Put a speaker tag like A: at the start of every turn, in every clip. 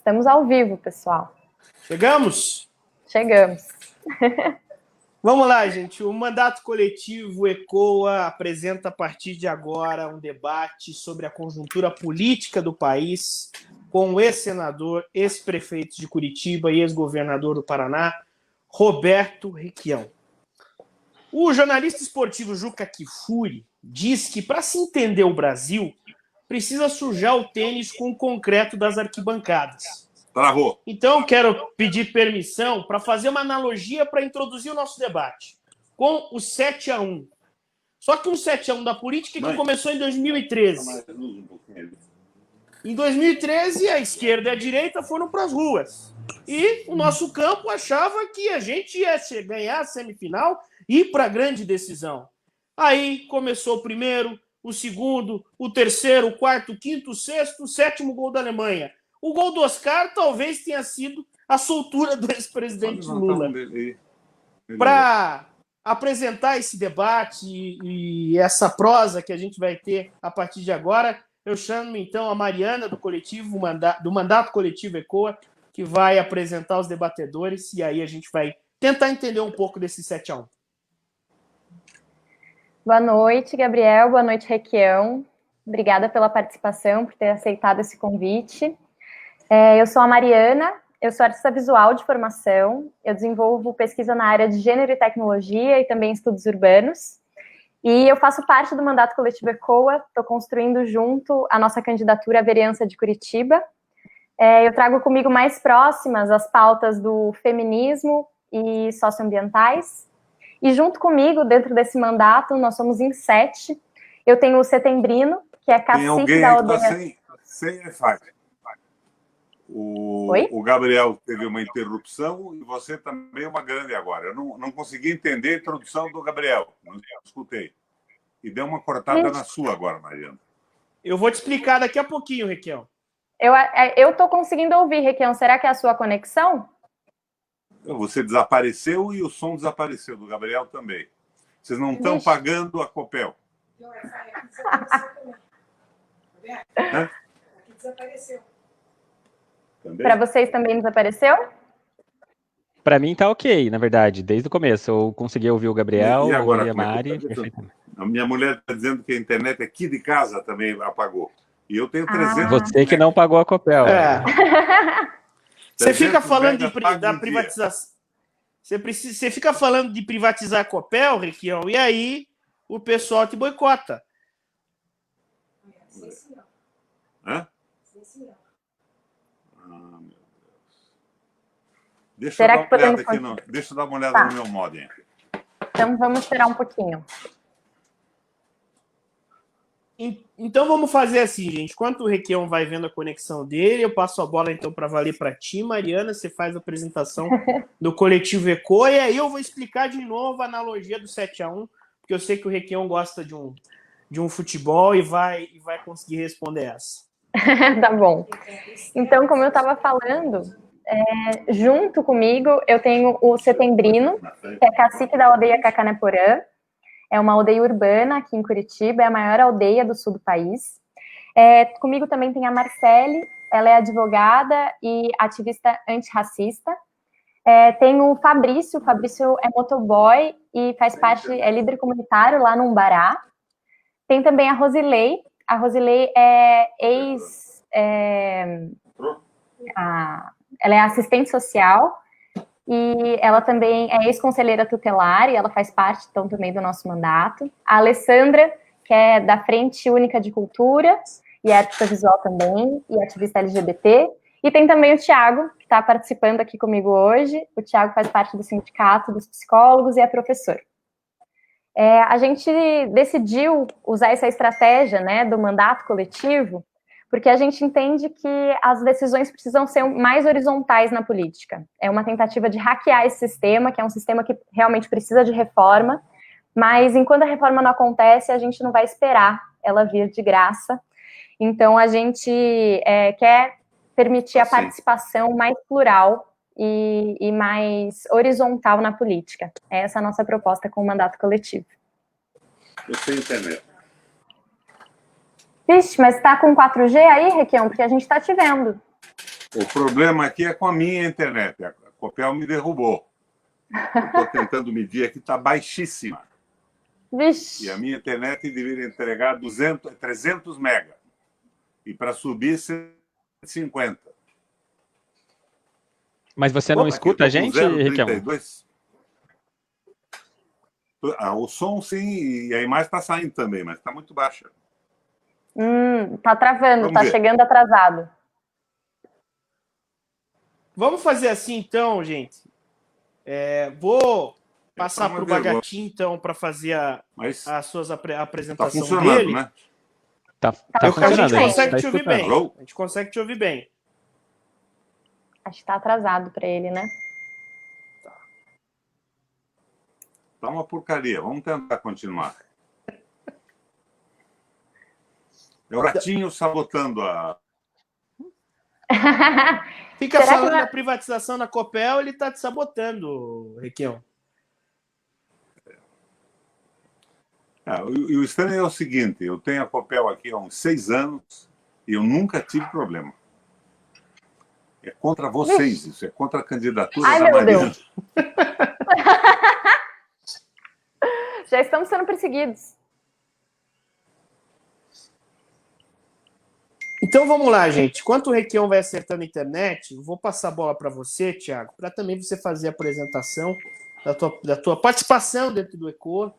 A: Estamos ao vivo, pessoal.
B: Chegamos?
A: Chegamos.
B: Vamos lá, gente. O mandato coletivo ECOA apresenta a partir de agora um debate sobre a conjuntura política do país com o ex-senador, ex-prefeito de Curitiba e ex-governador do Paraná, Roberto Requião. O jornalista esportivo Juca Kfouri diz que para se entender o Brasil, precisa sujar o tênis com o concreto das arquibancadas.
C: Travou.
B: Então, quero pedir permissão para fazer uma analogia para introduzir o nosso debate com o 7-1. Só que um 7-1 da política que começou em 2013. Em 2013, a esquerda e a direita foram para as ruas. E o nosso campo achava que a gente ia ganhar a semifinal e ir para a grande decisão. Aí começou o primeiro, o segundo, o terceiro, o quarto, o quinto, o sexto, o sétimo gol da Alemanha. O gol do Oscar talvez tenha sido a soltura do ex-presidente Lula. Para apresentar esse debate e essa prosa que a gente vai ter a partir de agora, eu chamo então a Mariana do Mandato Coletivo ECOA, que vai apresentar os debatedores, e aí a gente vai tentar entender um pouco desse 7-1.
A: Boa noite, Gabriel. Boa noite, Requião. Obrigada pela participação, por ter aceitado esse convite. Eu sou a Mariana, eu sou artista visual de formação, eu desenvolvo pesquisa na área de gênero e tecnologia e também estudos urbanos, e eu faço parte do Mandato Coletivo ECOA, estou construindo junto a nossa candidatura à vereança de Curitiba. Eu trago comigo mais próximas as pautas do feminismo e socioambientais, e junto comigo, dentro desse mandato, nós somos em 7. Eu tenho o Setembrino, que é cacique da aldeia...
C: Sem Wi-Fi. O Gabriel teve uma interrupção e você também uma grande agora. Eu não consegui entender a introdução do Gabriel, não escutei. E deu uma cortada na sua agora, Mariana.
B: Eu vou te explicar daqui a pouquinho, Requião.
A: Eu estou conseguindo ouvir, Requião. Será que é a sua conexão?
C: Você desapareceu e o som desapareceu, do Gabriel também. Vocês não estão pagando a Copel.
D: Aqui desapareceu.
A: Para vocês também desapareceu?
E: Para mim tá ok, na verdade, desde o começo. Eu consegui ouvir o Gabriel,
C: e agora,
E: ouvir a Mari.
C: A minha mulher está dizendo que a internet aqui de casa também apagou. E eu tenho 300...
E: Você que não pagou a Copel.
B: Você fica falando da privatização. Você fica falando de privatizar a Copel, Requião, e aí o pessoal te boicota.
C: Hã? Deixa eu dar uma olhada no meu modem.
A: Então vamos esperar um pouquinho.
B: Então vamos fazer assim, gente. Enquanto o Requião vai vendo a conexão dele, eu passo a bola então para valer para ti, Mariana. Você faz a apresentação do coletivo ECOA e aí eu vou explicar de novo a analogia do 7-1, porque eu sei que o Requião gosta de um futebol e vai conseguir responder essa.
A: Tá bom. Então, como eu estava falando, junto comigo eu tenho o Setembrino, que é cacique da aldeia Cacaneporã. É uma aldeia urbana aqui em Curitiba, é a maior aldeia do sul do país. Comigo também tem a Marcele, ela é advogada e ativista antirracista. Tem o Fabrício é motoboy e faz parte, é líder comunitário lá no Umbará. Tem também a Rosilei é ela é assistente social, e ela também é ex-conselheira tutelar, e ela faz parte, então, também do nosso mandato. A Alessandra, que é da Frente Única de Cultura, e é artista visual também, e ativista LGBT. E tem também o Thiago, que está participando aqui comigo hoje. O Thiago faz parte do Sindicato dos Psicólogos e é professor. A gente decidiu usar essa estratégia, né, do mandato coletivo, porque a gente entende que as decisões precisam ser mais horizontais na política. É uma tentativa de hackear esse sistema, que é um sistema que realmente precisa de reforma, mas enquanto a reforma não acontece, a gente não vai esperar ela vir de graça. Então, a gente quer permitir a participação mais plural e mais horizontal na política. Essa é a nossa proposta com o mandato coletivo.
C: Eu sei internet.
A: Vixe, mas tá com 4G aí, Requião? Porque a gente tá te vendo.
C: O problema aqui é com a minha internet. A Copel me derrubou. Estou tentando medir aqui, está baixíssima.
A: Vixe.
C: E a minha internet deveria entregar 300 mega. E para subir, 150.
E: Mas você não escuta a gente, Requião?
C: O som, sim, e a imagem está saindo também, mas está muito baixa.
A: Tá travando,
C: Vamos
A: tá
C: ver.
A: chegando atrasado.
B: Vamos fazer assim, então, gente. Vou passar para o Bagatin, então, para fazer a apresentação
C: Está funcionando,
B: dele.
C: né?
E: Tá
B: A
E: funcionando.
B: gente consegue
E: Tá
B: te ouvir
E: escutando.
B: bem. A gente consegue te ouvir bem.
A: Acho que tá atrasado para ele, né?
C: Tá uma porcaria. Vamos tentar continuar. É o Ratinho sabotando a...
B: Fica
A: Será que
B: falando
A: vai-
B: da privatização da Copel, ele está te sabotando, Requião.
C: E o estranho é o seguinte, eu tenho a Copel aqui há uns 6 anos e eu nunca tive problema. É contra vocês isso, é contra a candidatura
A: Ai,
C: da
A: meu
C: Mariana.
A: Deus. Já estamos sendo perseguidos.
B: Então vamos lá, gente. Enquanto o Requião vai acertando a internet, eu vou passar a bola para você, Thiago, para também você fazer a apresentação da tua participação dentro do ECO.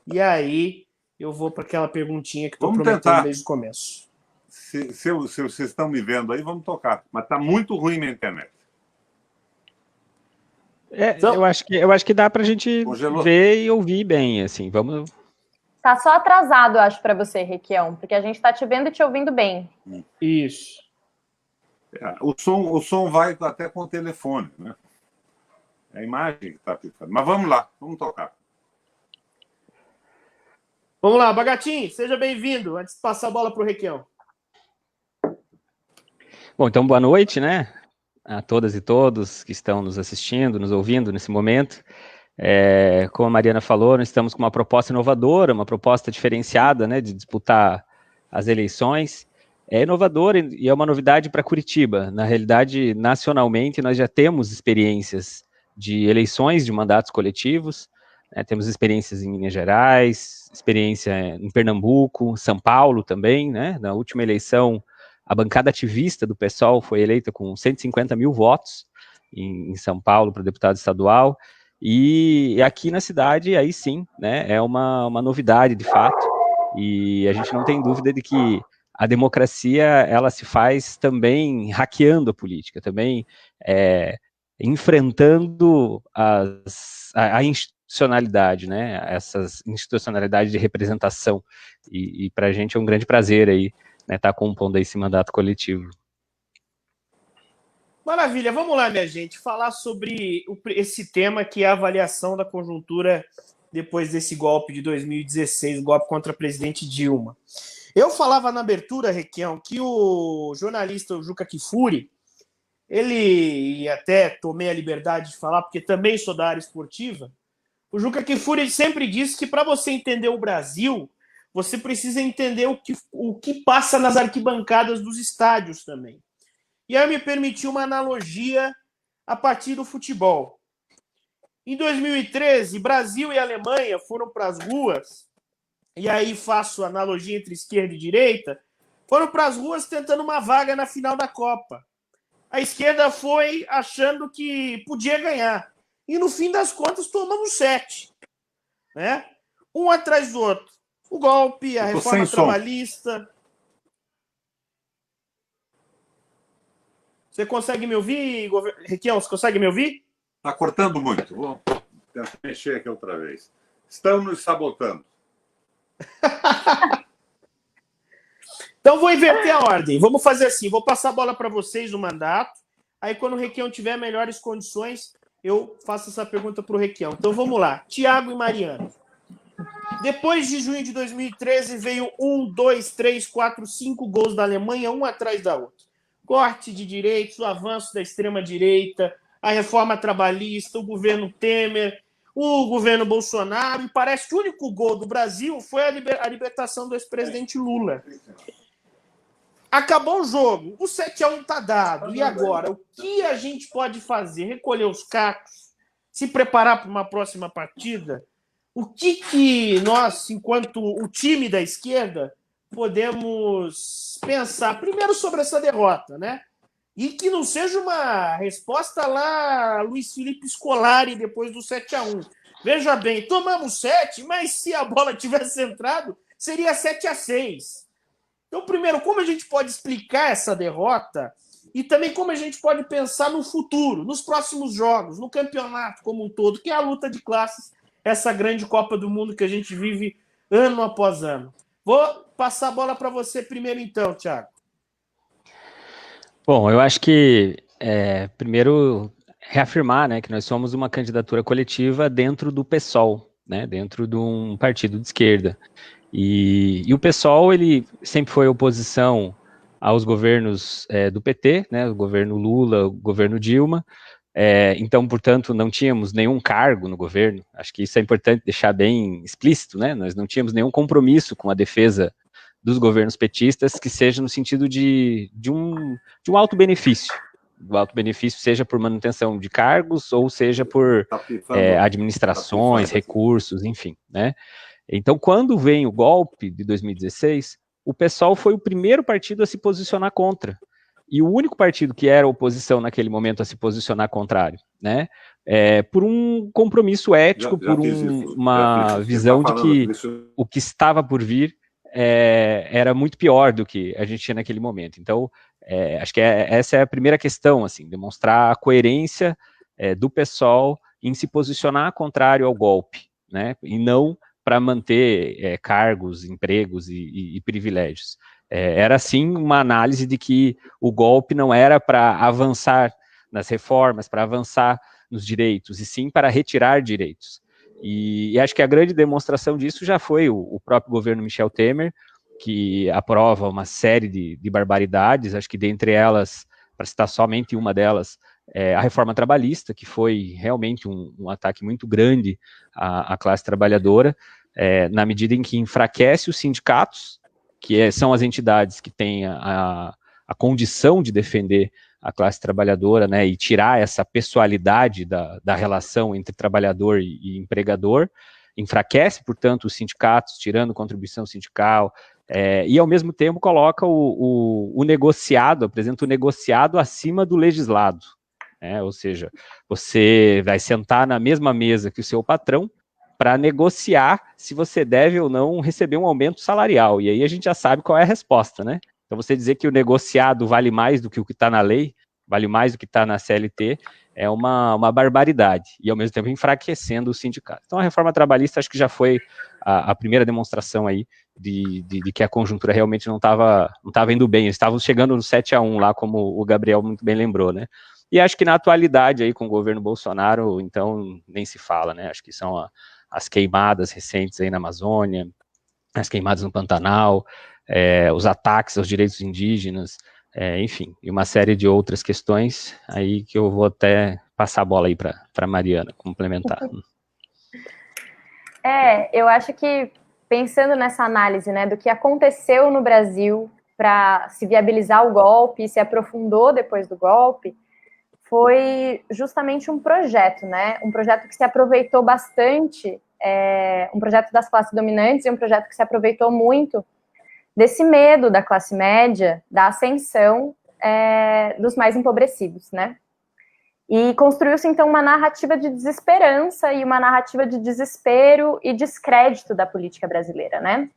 B: E aí eu vou para aquela perguntinha que estou
C: Vamos
B: prometendo
C: tentar.
B: desde o começo.
C: Se vocês estão me vendo aí, vamos tocar. Mas está muito ruim minha internet.
E: Eu acho que dá pra gente
C: Congelou.
E: ver e ouvir bem, assim. Vamos.
A: Tá só atrasado, eu acho, para você, Requião, porque a gente tá te vendo e te ouvindo bem.
B: Isso.
C: O som vai até com o telefone, né? É a imagem que está picando. Mas vamos lá, vamos tocar.
B: Vamos lá, Bagatin, seja bem-vindo. Antes de passar a bola para o Requião.
E: Bom, então boa noite, né? A todas e todos que estão nos assistindo, nos ouvindo nesse momento. Como a Mariana falou, nós estamos com uma proposta inovadora, uma proposta diferenciada, né, de disputar as eleições. É inovadora e é uma novidade para Curitiba. Na realidade, nacionalmente, nós já temos experiências de eleições de mandatos coletivos, né, temos experiências em Minas Gerais, experiência em Pernambuco, São Paulo também, né? Na última eleição, a bancada ativista do PSOL foi eleita com 150 mil votos em São Paulo para deputado estadual. E aqui na cidade, aí sim, né, é uma novidade de fato, e a gente não tem dúvida de que a democracia, ela se faz também hackeando a política, também enfrentando a institucionalidade, né, essas institucionalidades de representação, e para a gente é um grande prazer aí, né, estar compondo esse mandato coletivo.
B: Maravilha, vamos lá, minha gente, falar sobre esse tema que é a avaliação da conjuntura depois desse golpe de 2016, o golpe contra a presidente Dilma. Eu falava na abertura, Requião, que o jornalista Juca Kfouri, ele, e até tomei a liberdade de falar, porque também sou da área esportiva, o Juca Kfouri sempre disse que para você entender o Brasil, você precisa entender o que passa nas arquibancadas dos estádios também. E aí eu me permiti uma analogia a partir do futebol. Em 2013, Brasil e Alemanha foram para as ruas, e aí faço analogia entre esquerda e direita, foram para as ruas tentando uma vaga na final da Copa. A esquerda foi achando que podia ganhar. E no fim das contas tomamos 7. Né? Um atrás do outro. O golpe, a reforma trabalhista... Você consegue me ouvir, Requião? Você consegue me ouvir?
C: Está cortando muito. Vou tentar mexer aqui outra vez. Estão nos sabotando.
B: Então vou inverter a ordem. Vamos fazer assim. Vou passar a bola para vocês o mandato. Aí quando o Requião tiver melhores condições, eu faço essa pergunta para o Requião. Então vamos lá. Thiago e Mariana. Depois de junho de 2013, veio 1, 2, 3, 4, 5 gols da Alemanha, um atrás da outra. Corte de direitos, o avanço da extrema-direita, a reforma trabalhista, o governo Temer, o governo Bolsonaro, e parece que o único gol do Brasil foi a libertação do ex-presidente Lula. acabou o jogo, o 7-1 está dado, e agora? O que a gente pode fazer? Recolher os cacos? Se preparar para uma próxima partida? O que nós, enquanto o time da esquerda, podemos pensar primeiro sobre essa derrota, né? E que não seja uma resposta lá Luiz Felipe Scolari depois do 7-1. Veja bem, tomamos 7, mas se a bola tivesse entrado, seria 7-6. Então, primeiro, como a gente pode explicar essa derrota e também como a gente pode pensar no futuro, nos próximos jogos, no campeonato como um todo, que é a luta de classes, essa grande Copa do Mundo que a gente vive ano após ano. Vou passar a bola para você primeiro então, Thiago.
E: Bom, eu acho que, primeiro, reafirmar, né, que nós somos uma candidatura coletiva dentro do PSOL, né, dentro de um partido de esquerda. E o PSOL, ele sempre foi oposição aos governos do PT, né, o governo Lula, o governo Dilma. Então, portanto, não tínhamos nenhum cargo no governo. Acho que isso é importante deixar bem explícito, né? Nós não tínhamos nenhum compromisso com a defesa dos governos petistas que seja no sentido de um alto benefício. O alto benefício seja por manutenção de cargos ou seja por administrações, recursos, enfim, né? Então, quando vem o golpe de 2016, o PSOL foi o primeiro partido a se posicionar contra. E o único partido que era oposição naquele momento a se posicionar contrário, né? Por um compromisso ético, por uma visão de que o que estava por vir era muito pior do que a gente tinha naquele momento. Então, acho que essa é a primeira questão, assim, demonstrar a coerência do PSOL em se posicionar contrário ao golpe, né? E não para manter cargos, empregos e privilégios. Era, sim, uma análise de que o golpe não era para avançar nas reformas, para avançar nos direitos, e sim para retirar direitos. E acho que a grande demonstração disso já foi o próprio governo Michel Temer, que aprova uma série de barbaridades, acho que dentre elas, para citar somente uma delas, a reforma trabalhista, que foi realmente um ataque muito grande à classe trabalhadora, na medida em que enfraquece os sindicatos, que são as entidades que têm a condição de defender a classe trabalhadora, né, e tirar essa pessoalidade da relação entre trabalhador e empregador, enfraquece, portanto, os sindicatos, tirando contribuição sindical, e, ao mesmo tempo, coloca o negociado, apresenta o negociado acima do legislado, né, ou seja, você vai sentar na mesma mesa que o seu patrão para negociar se você deve ou não receber um aumento salarial, e aí a gente já sabe qual é a resposta, né? Então, você dizer que o negociado vale mais do que o que está na lei, vale mais do que está na CLT, é uma barbaridade, e ao mesmo tempo enfraquecendo o sindicato. Então, a reforma trabalhista acho que já foi a primeira demonstração aí de que a conjuntura realmente não estava indo bem. Eles estavam chegando no 7-1 lá, como o Gabriel muito bem lembrou, né? E acho que na atualidade aí com o governo Bolsonaro, então, nem se fala, né? Acho que são as queimadas recentes aí na Amazônia, as queimadas no Pantanal, os ataques aos direitos indígenas, enfim, e uma série de outras questões aí que eu vou até passar a bola aí para a Mariana complementar.
A: Eu acho que, pensando nessa análise, né, do que aconteceu no Brasil para se viabilizar o golpe e se aprofundou depois do golpe, foi justamente um projeto, né, um projeto que se aproveitou bastante, um projeto das classes dominantes e um projeto que se aproveitou muito desse medo da classe média, da ascensão dos mais empobrecidos, né? E construiu-se, então, uma narrativa de desesperança e uma narrativa de desespero e descrédito da política brasileira, né?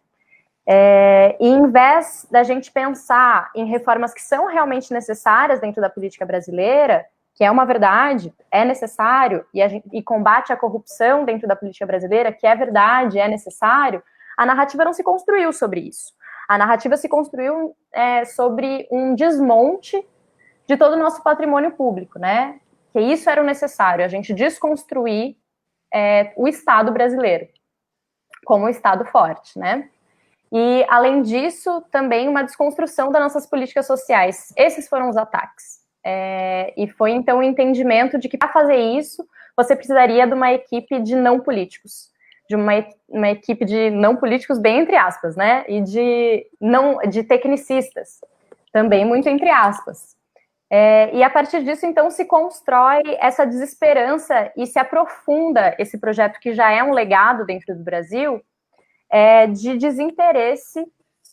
A: E em vez da gente pensar em reformas que são realmente necessárias dentro da política brasileira, que é uma verdade, é necessário, e combate à corrupção dentro da política brasileira, que é verdade, é necessário, a narrativa não se construiu sobre isso. A narrativa se construiu sobre um desmonte de todo o nosso patrimônio público, né? Que isso era o necessário, a gente desconstruir o Estado brasileiro como um Estado forte, né? E, além disso, também uma desconstrução das nossas políticas sociais. Esses foram os ataques. E foi, então, o entendimento de que, para fazer isso, você precisaria de uma equipe de não políticos, de uma equipe de não políticos, bem entre aspas, né? E de tecnicistas, também muito entre aspas. E a partir disso, então, se constrói essa desesperança e se aprofunda esse projeto que já é um legado dentro do Brasil, de desinteresse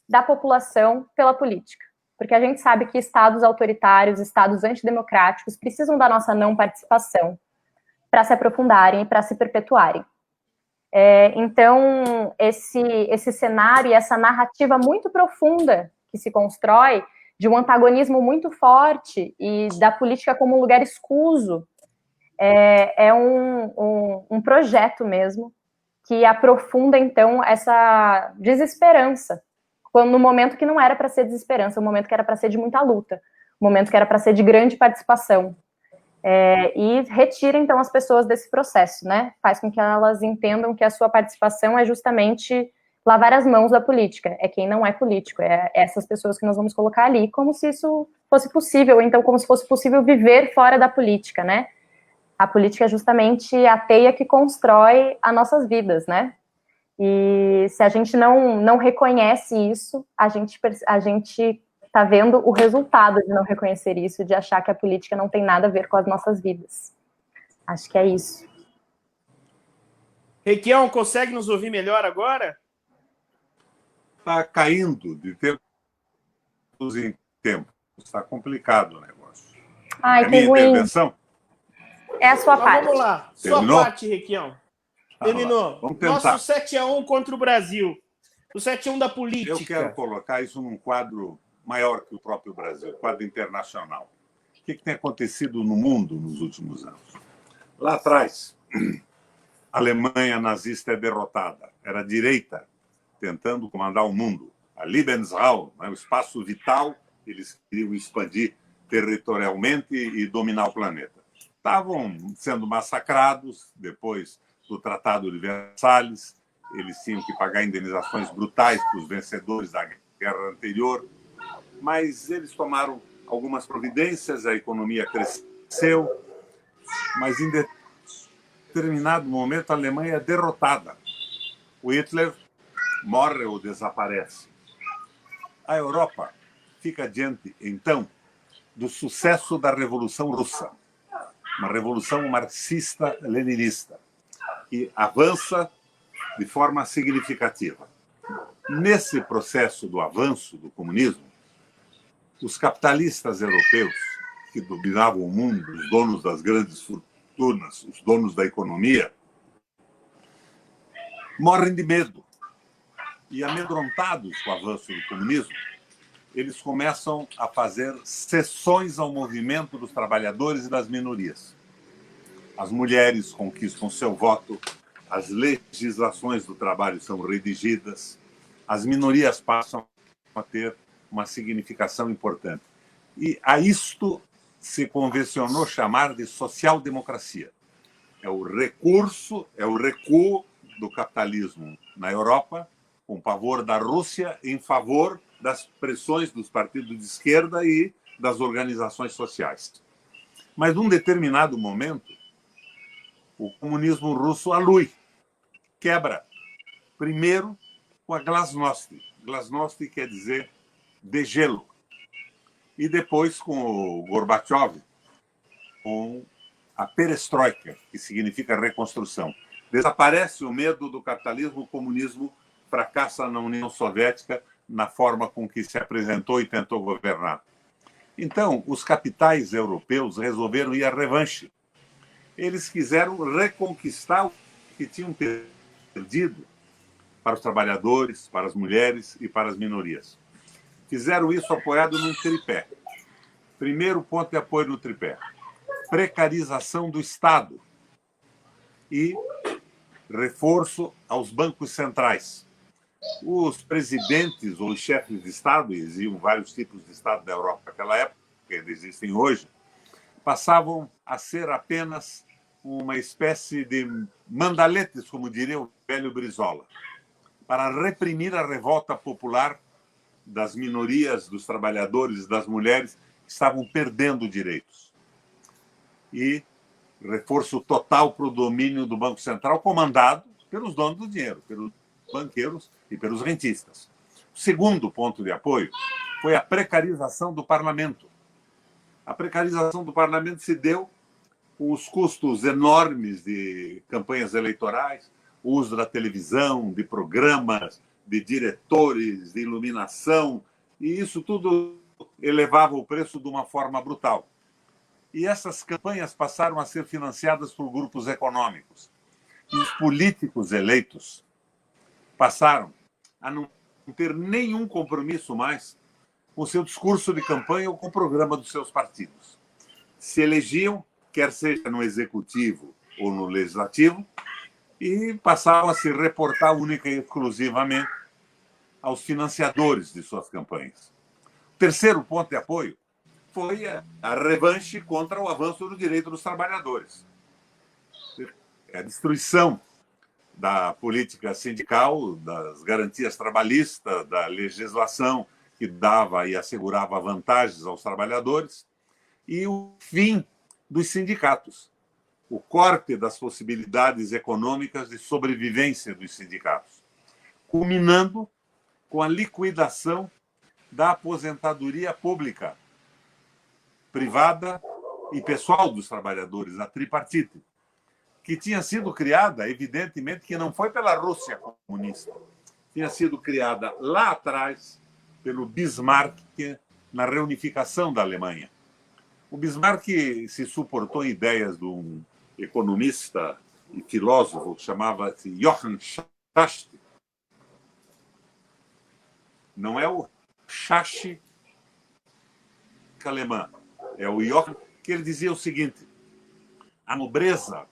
A: da população pela política. Porque a gente sabe que estados autoritários, estados antidemocráticos, precisam da nossa não participação para se aprofundarem e para se perpetuarem. Então, esse cenário e essa narrativa muito profunda que se constrói, de um antagonismo muito forte e da política como um lugar escuso, é um projeto mesmo que aprofunda, então, essa desesperança, no momento que não era para ser desesperança, no momento que era para ser de muita luta, no momento que era para ser de grande participação. E retira, então, as pessoas desse processo, né? Faz com que elas entendam que a sua participação é justamente lavar as mãos da política, é quem não é político, é essas pessoas que nós vamos colocar ali, como se isso fosse possível, ou então como se fosse possível viver fora da política, né? A política é justamente a teia que constrói as nossas vidas, né? E se a gente não reconhece isso, a gente está vendo o resultado de não reconhecer isso, de achar que a política não tem nada a ver com as nossas vidas. Acho que é isso.
B: Requião, consegue nos ouvir melhor agora?
C: Está caindo de tempos em tempos. Está complicado o negócio.
A: Ai,
C: a
A: que
C: minha
A: ruim.
C: intervenção?
A: É a sua parte.
B: Vamos lá.
C: Terminou?
B: Sua parte, Requião. Terminou.
C: Vamos tentar.
B: Nosso 7-1 contra o Brasil. O 7-1 da política.
C: Eu quero colocar isso num quadro maior que o próprio Brasil, quadro internacional. O que tem acontecido no mundo nos últimos anos? Lá atrás, a Alemanha nazista é derrotada. Era a direita tentando comandar o mundo. A Lebensraum, o espaço vital, eles queriam expandir territorialmente e dominar o planeta. Estavam sendo massacrados depois do Tratado de Versalhes. Eles tinham que pagar indenizações brutais para os vencedores da guerra anterior. Mas eles tomaram algumas providências, a economia cresceu, mas em determinado momento a Alemanha é derrotada. O Hitler morre ou desaparece. A Europa fica diante, então, do sucesso da Revolução Russa, uma revolução marxista-leninista, que avança de forma significativa. Nesse processo do avanço do comunismo, os capitalistas europeus, que dominavam o mundo, os donos das grandes fortunas, os donos da economia, morrem de medo. E, amedrontados com o avanço do comunismo, eles começam a fazer cessões ao movimento dos trabalhadores e das minorias. As mulheres conquistam seu voto, as legislações do trabalho são redigidas, as minorias passam a ter uma significação importante. E a isto se convencionou chamar de social-democracia. É o recuo do capitalismo na Europa, com pavor da Rússia, em favor das pressões dos partidos de esquerda e das organizações sociais. Mas, num determinado momento, o comunismo russo alui, quebra. Primeiro, com a glasnost. Glasnost quer dizer degelo. E depois, com o Gorbachev, com a perestroika, que significa reconstrução. Desaparece o medo do capitalismo, o comunismo fracassa na União Soviética na forma com que se apresentou e tentou governar. Então, os capitais europeus resolveram ir à revanche. Eles quiseram reconquistar o que tinham perdido para os trabalhadores, para as mulheres e para as minorias. Fizeram isso apoiado num tripé. Primeiro ponto de apoio no tripé: precarização do Estado e reforço aos bancos centrais. Os presidentes ou os chefes de Estado, e existiam vários tipos de Estado da Europa naquela época, que ainda existem hoje, passavam a ser apenas uma espécie de mandaletes, como diria o velho Brizola, para reprimir a revolta popular das minorias, dos trabalhadores e das mulheres que estavam perdendo direitos. E reforço total para o domínio do Banco Central, comandado pelos donos do dinheiro, pelos banqueiros e pelos rentistas. O segundo ponto de apoio foi a precarização do parlamento. A precarização do parlamento se deu com os custos enormes de campanhas eleitorais, o uso da televisão, de programas, de diretores, de iluminação, e isso tudo elevava o preço de uma forma brutal. E essas campanhas passaram a ser financiadas por grupos econômicos. E os políticos eleitos passaram a não ter nenhum compromisso mais com o seu discurso de campanha ou com o programa dos seus partidos. Se elegiam, quer seja no executivo ou no legislativo, e passavam a se reportar única e exclusivamente aos financiadores de suas campanhas. O terceiro ponto de apoio foi a revanche contra o avanço do direito dos trabalhadores. A destruição da política sindical, das garantias trabalhistas, da legislação que dava e assegurava vantagens aos trabalhadores, e o fim dos sindicatos, o corte das possibilidades econômicas de sobrevivência dos sindicatos, culminando com a liquidação da aposentadoria pública, privada e pessoal dos trabalhadores, a tripartite, que tinha sido criada, evidentemente, que não foi pela Rússia comunista, tinha sido criada lá atrás pelo Bismarck na reunificação da Alemanha. O Bismarck se suportou em ideias de um economista e filósofo que chamava-se Johann Schacht. Não é o Schacht alemã, é o Johann, que ele dizia o seguinte: a nobreza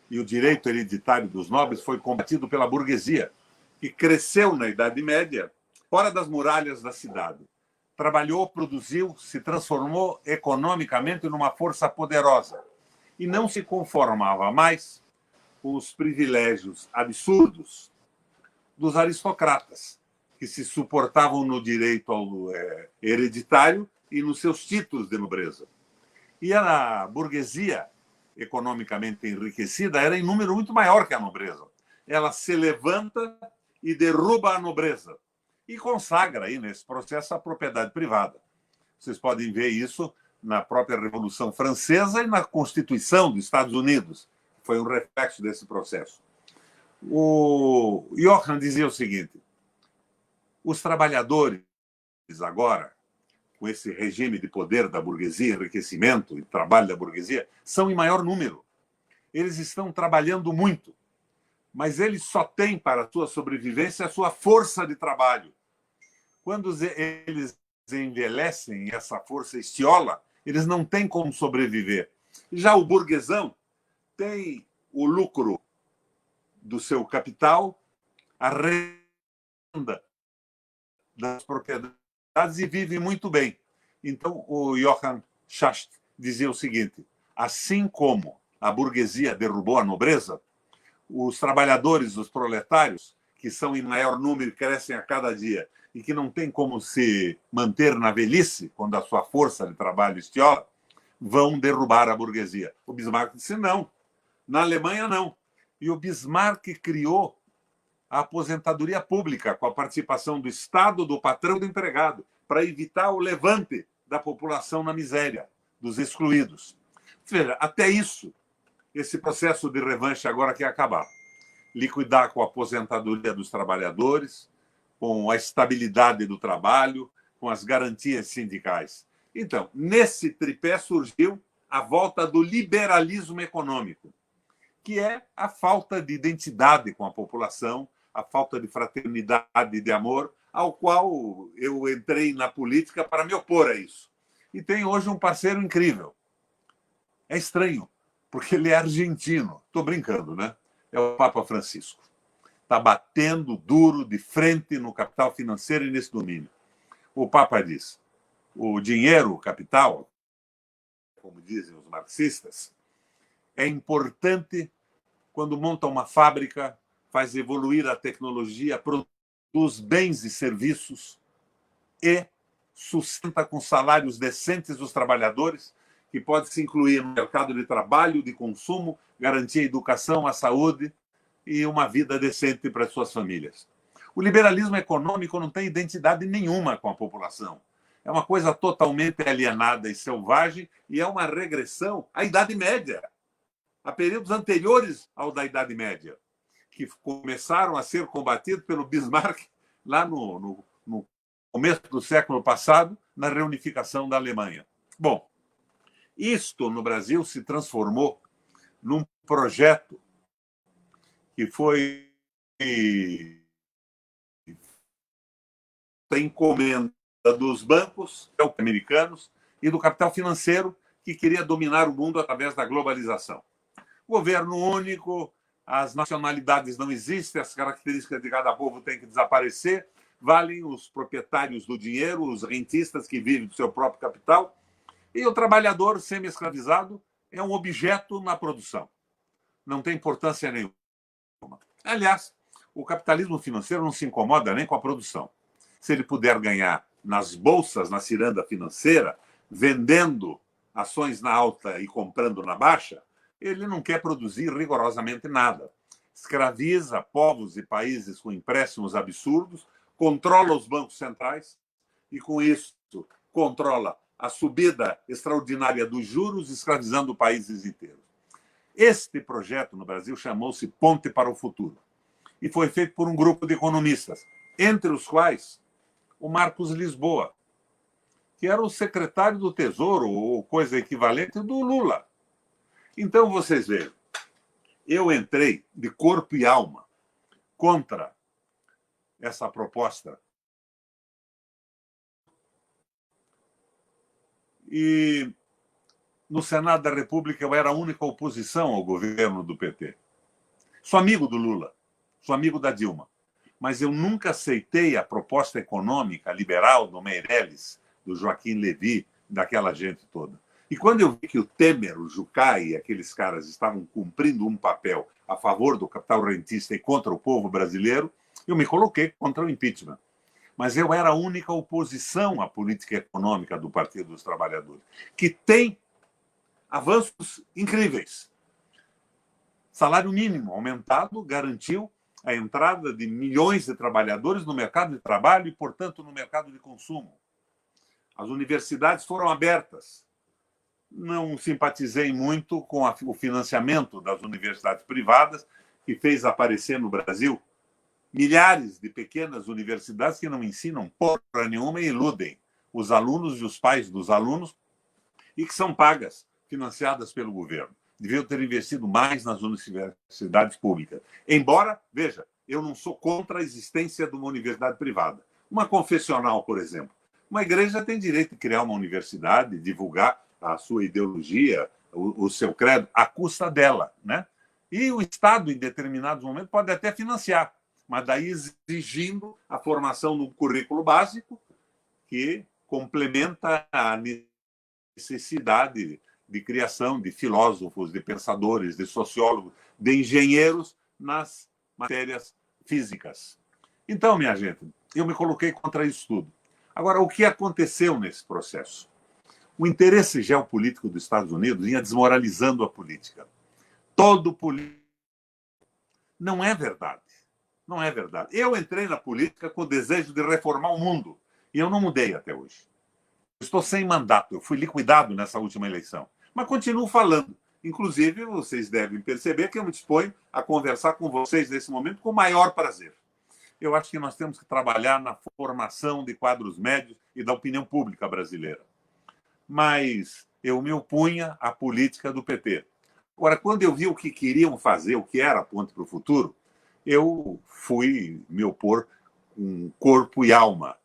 C: e o direito hereditário dos nobres foi combatido pela burguesia, que cresceu na Idade Média fora das muralhas da cidade. Trabalhou, produziu, se transformou economicamente numa força poderosa e não se conformava mais com os privilégios absurdos dos aristocratas, que se suportavam no direito ao hereditário e nos seus títulos de nobreza. E a burguesia, economicamente enriquecida, era em número muito maior que a nobreza. Ela se levanta e derruba a nobreza e consagra aí nesse processo a propriedade privada. Vocês podem ver isso na própria Revolução Francesa e na Constituição dos Estados Unidos. Foi um reflexo desse processo. O Johann dizia o seguinte: os trabalhadores agora, com esse regime de poder da burguesia, enriquecimento e trabalho da burguesia, são em maior número. Eles estão trabalhando muito, mas eles só têm para a sua sobrevivência a sua força de trabalho. Quando eles envelhecem e essa força estiola, eles não têm como sobreviver. Já o burguesão tem o lucro do seu capital, a renda das propriedades e vive muito bem. Então, o Johann Schacht dizia o seguinte: assim como a burguesia derrubou a nobreza, os trabalhadores, os proletários, que são em maior número e crescem a cada dia e que não têm como se manter na velhice, quando a sua força de trabalho estiola, vão derrubar a burguesia. O Bismarck disse não. Na Alemanha, não. E o Bismarck criou a aposentadoria pública com a participação do Estado, do patrão e do empregado, para evitar o levante da população na miséria, dos excluídos. Veja, até isso, esse processo de revanche agora quer acabar. Liquidar com a aposentadoria dos trabalhadores, com a estabilidade do trabalho, com as garantias sindicais. Então, nesse tripé surgiu a volta do liberalismo econômico, que é a falta de identidade com a população, a falta de fraternidade e de amor, ao qual eu entrei na política para me opor a isso. E tem hoje um parceiro incrível. É estranho, porque ele é argentino. Estou brincando, né? É o Papa Francisco. Está batendo duro de frente no capital financeiro e nesse domínio. O Papa diz: o dinheiro, o capital, como dizem os marxistas, é importante quando monta uma fábrica, faz evoluir a tecnologia, produz bens e serviços e sustenta com salários decentes os trabalhadores, que pode se incluir no mercado de trabalho, de consumo, garantir a educação, a saúde e uma vida decente para as suas famílias. O liberalismo econômico não tem identidade nenhuma com a população. É uma coisa totalmente alienada e selvagem e é uma regressão à Idade Média, a períodos anteriores ao da Idade Média, que começaram a ser combatidos pelo Bismarck lá no começo do século passado, na reunificação da Alemanha. Bom, isto no Brasil se transformou num projeto que foi a encomenda dos bancos americanos e do capital financeiro que queria dominar o mundo através da globalização. Governo único, as nacionalidades não existem, as características de cada povo têm que desaparecer, valem os proprietários do dinheiro, os rentistas que vivem do seu próprio capital, e o trabalhador semi-escravizado é um objeto na produção. Não tem importância nenhuma. Aliás, o capitalismo financeiro não se incomoda nem com a produção. Se ele puder ganhar nas bolsas, na ciranda financeira, vendendo ações na alta e comprando na baixa, ele não quer produzir rigorosamente nada. Escraviza povos e países com empréstimos absurdos, controla os bancos centrais e, com isso, controla a subida extraordinária dos juros, escravizando países inteiros. Este projeto no Brasil chamou-se Ponte para o Futuro e foi feito por um grupo de economistas, entre os quais o Marcos Lisboa, que era o secretário do Tesouro, ou coisa equivalente, do Lula. Então, vocês vejam, eu entrei de corpo e alma contra essa proposta. E no Senado da República eu era a única oposição ao governo do PT. Sou amigo do Lula, sou amigo da Dilma, mas eu nunca aceitei a proposta econômica liberal do Meirelles, do Joaquim Levy, daquela gente toda. E quando eu vi que o Temer, o Jucá e aqueles caras estavam cumprindo um papel a favor do capital rentista e contra o povo brasileiro, eu me coloquei contra o impeachment. Mas eu era a única oposição à política econômica do Partido dos Trabalhadores, que tem avanços incríveis. Salário mínimo aumentado garantiu a entrada de milhões de trabalhadores no mercado de trabalho e, portanto, no mercado de consumo. As universidades foram abertas. Não simpatizei muito com o financiamento das universidades privadas, que fez aparecer no Brasil milhares de pequenas universidades que não ensinam porra nenhuma e iludem os alunos e os pais dos alunos e que são pagas, financiadas pelo governo. Deviam ter investido mais nas universidades públicas. Embora, veja, eu não sou contra a existência de uma universidade privada. Uma confessional, por exemplo. Uma igreja tem direito de criar uma universidade, divulgar a sua ideologia, o seu credo, à custa dela, né? E o Estado, em determinados momentos, pode até financiar, mas daí exigindo a formação no currículo básico que complementa a necessidade de criação de filósofos, de pensadores, de sociólogos, de engenheiros nas matérias físicas. Então, minha gente, eu me coloquei contra isso tudo. Agora, o que aconteceu nesse processo? O interesse geopolítico dos Estados Unidos ia desmoralizando a política. Todo político. Não é verdade. Não é verdade. Eu entrei na política com o desejo de reformar o mundo. E eu não mudei até hoje. Estou sem mandato. Eu fui liquidado nessa última eleição. Mas continuo falando. Inclusive, vocês devem perceber que eu me disponho a conversar com vocês nesse momento com o maior prazer. Eu acho que nós temos que trabalhar na formação de quadros médios e da opinião pública brasileira. Mas eu me opunha à política do PT. Agora, quando eu vi o que queriam fazer, o que era a Ponte para o Futuro, eu fui me opor com corpo e alma.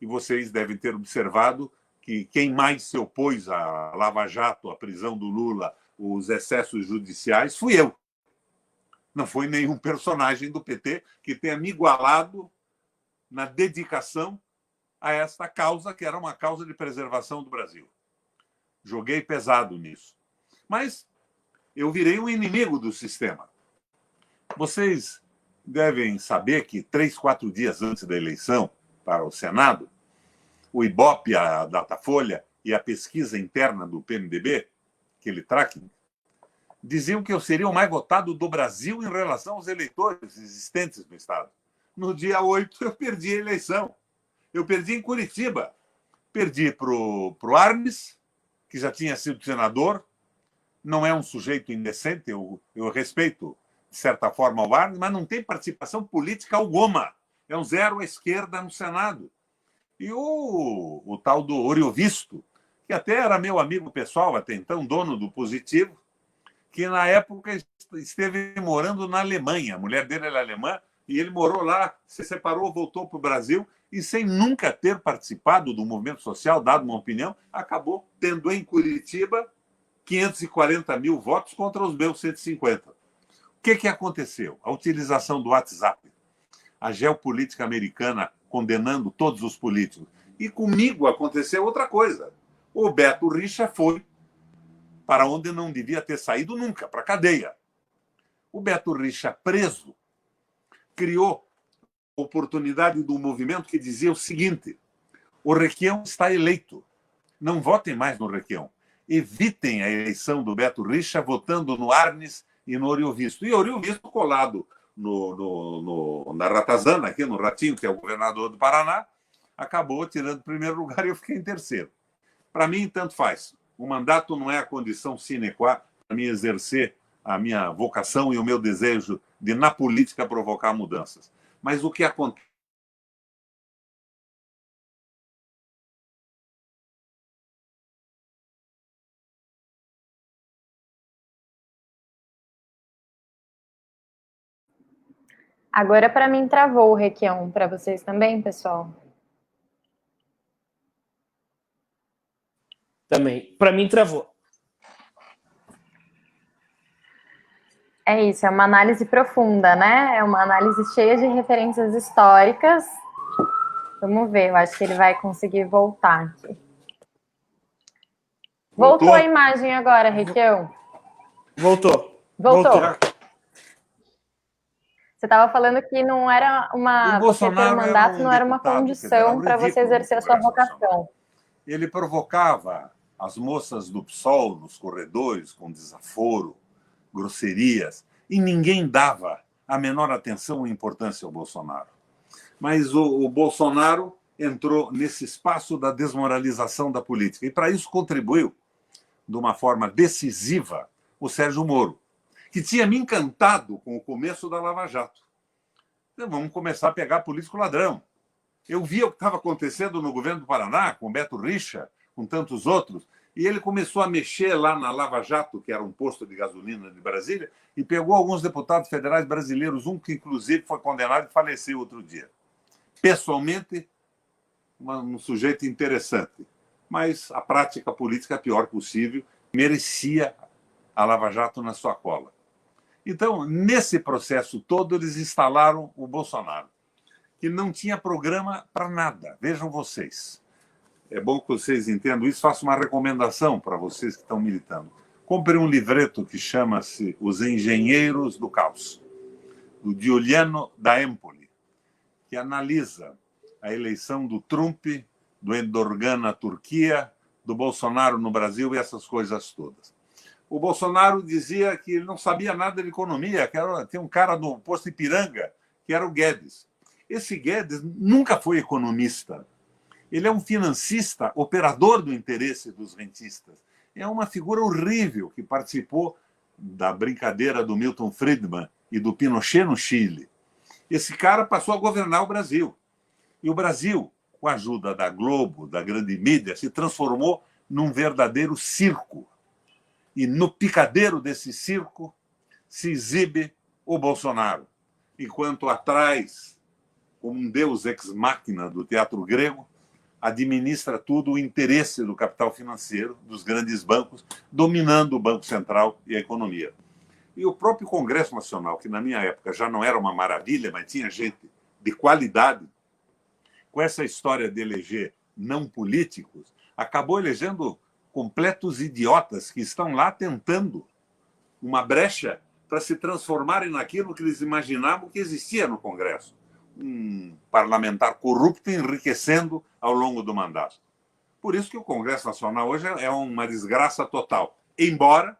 C: E vocês devem ter observado que quem mais se opôs à Lava Jato, à prisão do Lula, os excessos judiciais, fui eu. Não foi nenhum personagem do PT que tenha me igualado na dedicação a esta causa, que era uma causa de preservação do Brasil. Joguei pesado nisso. Mas eu virei um inimigo do sistema. Vocês devem saber que 3, 4 dias antes da eleição para o Senado, o Ibope, a Datafolha e a pesquisa interna do PMDB, aquele tracking, diziam que eu seria o mais votado do Brasil em relação aos eleitores existentes no Estado. No dia 8, eu perdi a eleição. Eu perdi em Curitiba Perdi para o Arnes, que já tinha sido senador. Não é um sujeito indecente, eu respeito, de certa forma, o Arnes, mas não tem participação política alguma. É um zero à esquerda no Senado. E o tal do Oriovisto, que até era meu amigo pessoal, até então, dono do Positivo, que na época esteve morando na Alemanha. A mulher dele era alemã, e ele morou lá, se separou, voltou para o Brasil, e sem nunca ter participado do movimento social, dado uma opinião, acabou tendo em Curitiba 540 mil votos contra os meus 150. O que aconteceu? A utilização do WhatsApp, a geopolítica americana condenando todos os políticos. E comigo aconteceu outra coisa. O Beto Richa foi para onde não devia ter saído nunca, para a cadeia. O Beto Richa, preso, criou a oportunidade do movimento que dizia o seguinte: o Requião está eleito. Não votem mais no Requião. Evitem a eleição do Beto Richa votando no Arnes e no Oriovisto. E Oriovisto colado na Ratazana, aqui no Ratinho, que é o governador do Paraná, acabou tirando o primeiro lugar e eu fiquei em terceiro. Para mim, tanto faz. O mandato não é a condição sine qua para mim exercer a minha vocação e o meu desejo de, na política, provocar mudanças. Mas o que acontece?
A: Agora, para mim, travou o Requião. Para vocês também, pessoal?
B: Também. Para mim, travou.
A: É isso, é uma análise profunda, né? É uma análise cheia de referências históricas. Vamos ver, eu acho que ele vai conseguir voltar aqui. Voltou a imagem agora, Requião?
B: Voltou.
A: Você estava falando que não era você ter um mandato não era uma condição para você exercer a sua vocação.
C: Ele provocava as moças do PSOL nos corredores com desaforo, grosserias, e ninguém dava a menor atenção e importância ao Bolsonaro. Mas o Bolsonaro entrou nesse espaço da desmoralização da política, e para isso contribuiu, de uma forma decisiva, o Sérgio Moro, que tinha me encantado com o começo da Lava Jato. Então, vamos começar a pegar político ladrão. Eu via o que estava acontecendo no governo do Paraná, com Beto Richa, com tantos outros, e ele começou a mexer lá na Lava Jato, que era um posto de gasolina de Brasília, e pegou alguns deputados federais brasileiros, um que inclusive foi condenado e faleceu outro dia. Pessoalmente, um sujeito interessante, mas a prática política pior possível, merecia a Lava Jato na sua cola. Então, nesse processo todo, eles instalaram o Bolsonaro, que não tinha programa para nada. Vejam vocês. É bom que vocês entendam isso. Faço uma recomendação para vocês que estão militando. Compre um livreto que chama-se Os Engenheiros do Caos, do Giuliano da Empoli, que analisa a eleição do Trump, do Erdogan na Turquia, do Bolsonaro no Brasil e essas coisas todas. O Bolsonaro dizia que ele não sabia nada de economia, que tem um cara no posto Ipiranga, que era o Guedes. Esse Guedes nunca foi economista. Ele é um financista, operador do interesse dos rentistas. É uma figura horrível que participou da brincadeira do Milton Friedman e do Pinochet no Chile. Esse cara passou a governar o Brasil. E o Brasil, com a ajuda da Globo, da grande mídia, se transformou num verdadeiro circo. E no picadeiro desse circo se exibe o Bolsonaro, enquanto atrás, como um deus ex-máquina do teatro grego, administra tudo o interesse do capital financeiro, dos grandes bancos, dominando o Banco Central e a economia. E o próprio Congresso Nacional, que na minha época já não era uma maravilha, mas tinha gente de qualidade, com essa história de eleger não políticos, acabou elegendo completos idiotas que estão lá tentando uma brecha para se transformarem naquilo que eles imaginavam que existia no Congresso. Um parlamentar corrupto enriquecendo ao longo do mandato. Por isso que o Congresso Nacional hoje é uma desgraça total. Embora,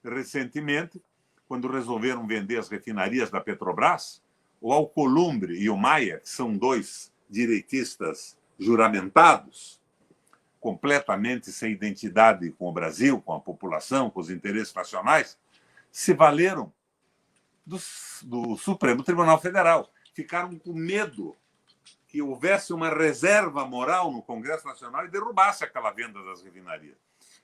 C: recentemente, quando resolveram vender as refinarias da Petrobras, o Alcolumbre e o Maia, que são dois direitistas juramentados, completamente sem identidade com o Brasil, com a população, com os interesses nacionais, se valeram do Supremo Tribunal Federal. Ficaram com medo que houvesse uma reserva moral no Congresso Nacional e derrubasse aquela venda das refinarias.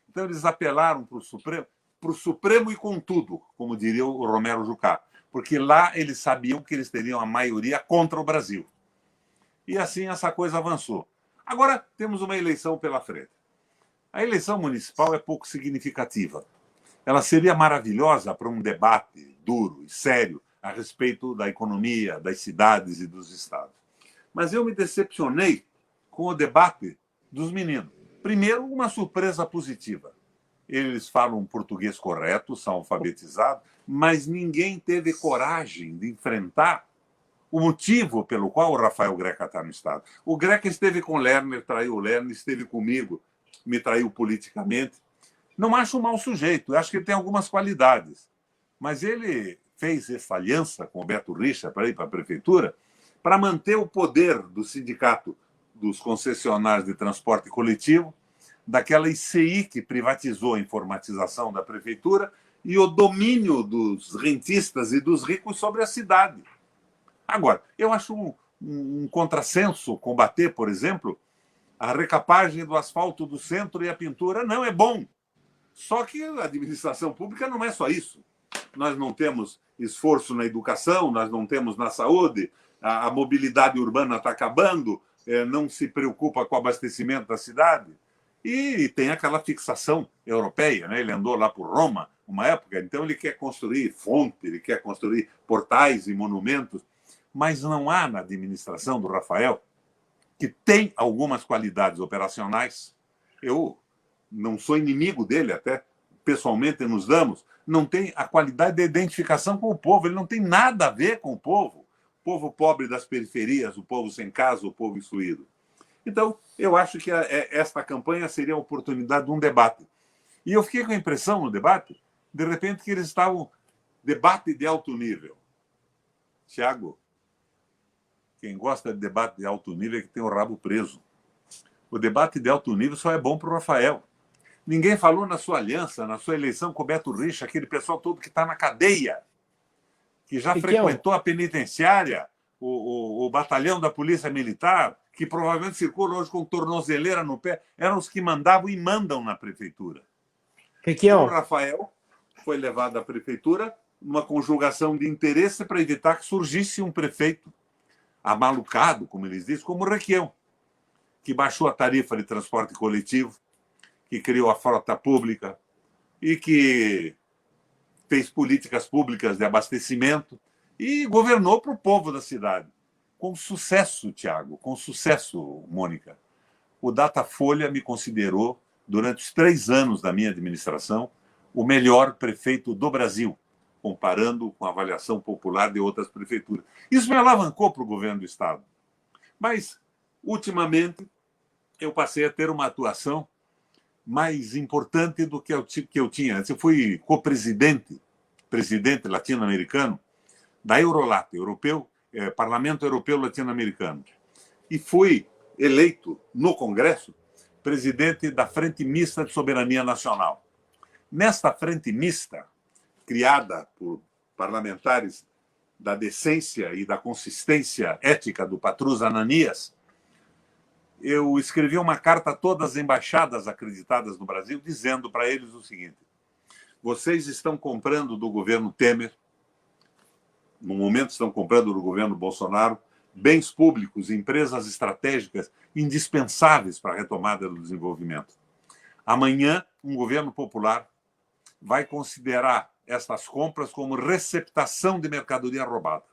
C: Então, eles apelaram para o Supremo e com tudo, como diria o Romero Jucá, porque lá eles sabiam que eles teriam a maioria contra o Brasil. E assim essa coisa avançou. Agora temos uma eleição pela frente. A eleição municipal é pouco significativa. Ela seria maravilhosa para um debate duro e sério a respeito da economia, das cidades e dos estados. Mas eu me decepcionei com o debate dos meninos. Primeiro, uma surpresa positiva. Eles falam português correto, são alfabetizados, mas ninguém teve coragem de enfrentar o motivo pelo qual o Rafael Greca está no Estado. O Greca esteve com o Lerner, traiu o Lerner, esteve comigo, me traiu politicamente. Não acho um mau sujeito, acho que ele tem algumas qualidades. Mas ele fez essa aliança com o Beto Richa para ir para a prefeitura para manter o poder do sindicato dos concessionários de transporte coletivo, daquela ICI que privatizou a informatização da prefeitura e o domínio dos rentistas e dos ricos sobre a cidade. Agora, eu acho um contrassenso combater, por exemplo, a recapagem do asfalto do centro e a pintura. Não, é bom. Só que a administração pública não é só isso. Nós não temos esforço na educação, nós não temos na saúde, a mobilidade urbana está acabando, não se preocupa com o abastecimento da cidade. E tem aquela fixação europeia, né? Ele andou lá por Roma, uma época, então ele quer construir fonte, ele quer construir portais e monumentos, mas não há na administração do Rafael, que tem algumas qualidades operacionais. Eu não sou inimigo dele, até pessoalmente nos damos, não tem a qualidade de identificação com o povo, ele não tem nada a ver com o povo pobre das periferias, o povo sem casa, o povo excluído. Então, eu acho que esta campanha seria a oportunidade de um debate. E eu fiquei com a impressão no debate, de repente, que eles estavam debate de alto nível. Tiago, quem gosta de debate de alto nível é que tem o rabo preso. O debate de alto nível só é bom para o Rafael. Ninguém falou na sua aliança, na sua eleição com o Beto Richa, aquele pessoal todo que está na cadeia, que já frequentou a penitenciária, o batalhão da Polícia Militar, que provavelmente circula hoje com tornozeleira no pé, eram os que mandavam e mandam na prefeitura. O Rafael foi levado à prefeitura numa conjugação de interesse para evitar que surgisse um prefeito amalucado, como eles dizem, como o Requião, que baixou a tarifa de transporte coletivo, que criou a frota pública e que fez políticas públicas de abastecimento e governou para o povo da cidade. Com sucesso, Tiago, com sucesso, Mônica. O Datafolha me considerou, durante os 3 anos da minha administração, o melhor prefeito do Brasil, comparando com a avaliação popular de outras prefeituras. Isso me alavancou para o governo do Estado. Mas, ultimamente, eu passei a ter uma atuação mais importante do que eu tinha. Eu fui co-presidente, presidente latino-americano da Eurolat, Parlamento Europeu Latino-Americano. E fui eleito no Congresso presidente da Frente Mista de Soberania Nacional. Nesta frente mista, criada por parlamentares da decência e da consistência ética do Patrus Ananias, eu escrevi uma carta a todas as embaixadas acreditadas no Brasil, dizendo para eles o seguinte: vocês estão comprando do governo Temer, no momento estão comprando do governo Bolsonaro, bens públicos, empresas estratégicas indispensáveis para a retomada do desenvolvimento. Amanhã, um governo popular vai considerar estas compras como receptação de mercadoria roubada.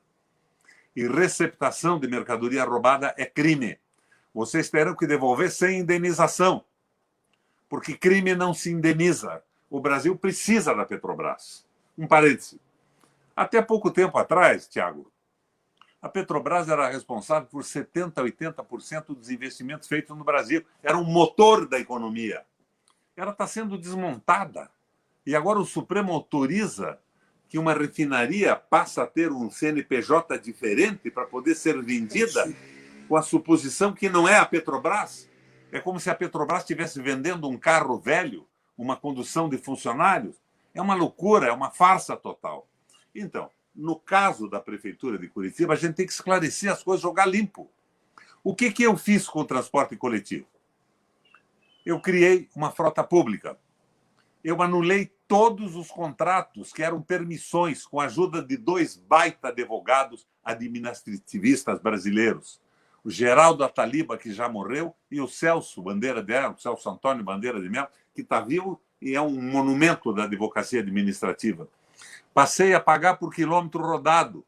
C: E receptação de mercadoria roubada é crime. Vocês terão que devolver sem indenização, porque crime não se indeniza. O Brasil precisa da Petrobras. Um parêntese. Até pouco tempo atrás, Tiago, a Petrobras era responsável por 70%, 80% dos investimentos feitos no Brasil. Era um motor da economia. Ela está sendo desmontada. E agora o Supremo autoriza que uma refinaria passe a ter um CNPJ diferente para poder ser vendida com a suposição que não é a Petrobras. É como se a Petrobras estivesse vendendo um carro velho, uma condução de funcionários. É uma loucura, é uma farsa total. Então, no caso da Prefeitura de Curitiba, a gente tem que esclarecer as coisas, jogar limpo. O que eu fiz com o transporte coletivo? Eu criei uma frota pública. Eu anulei todos os contratos que eram permissões com a ajuda de 2 baita advogados administrativistas brasileiros. O Geraldo Ataliba, que já morreu, e o Celso Bandeira de Mello, o Celso Antônio Bandeira de Mello, que está vivo e é um monumento da advocacia administrativa. Passei a pagar por quilômetro rodado.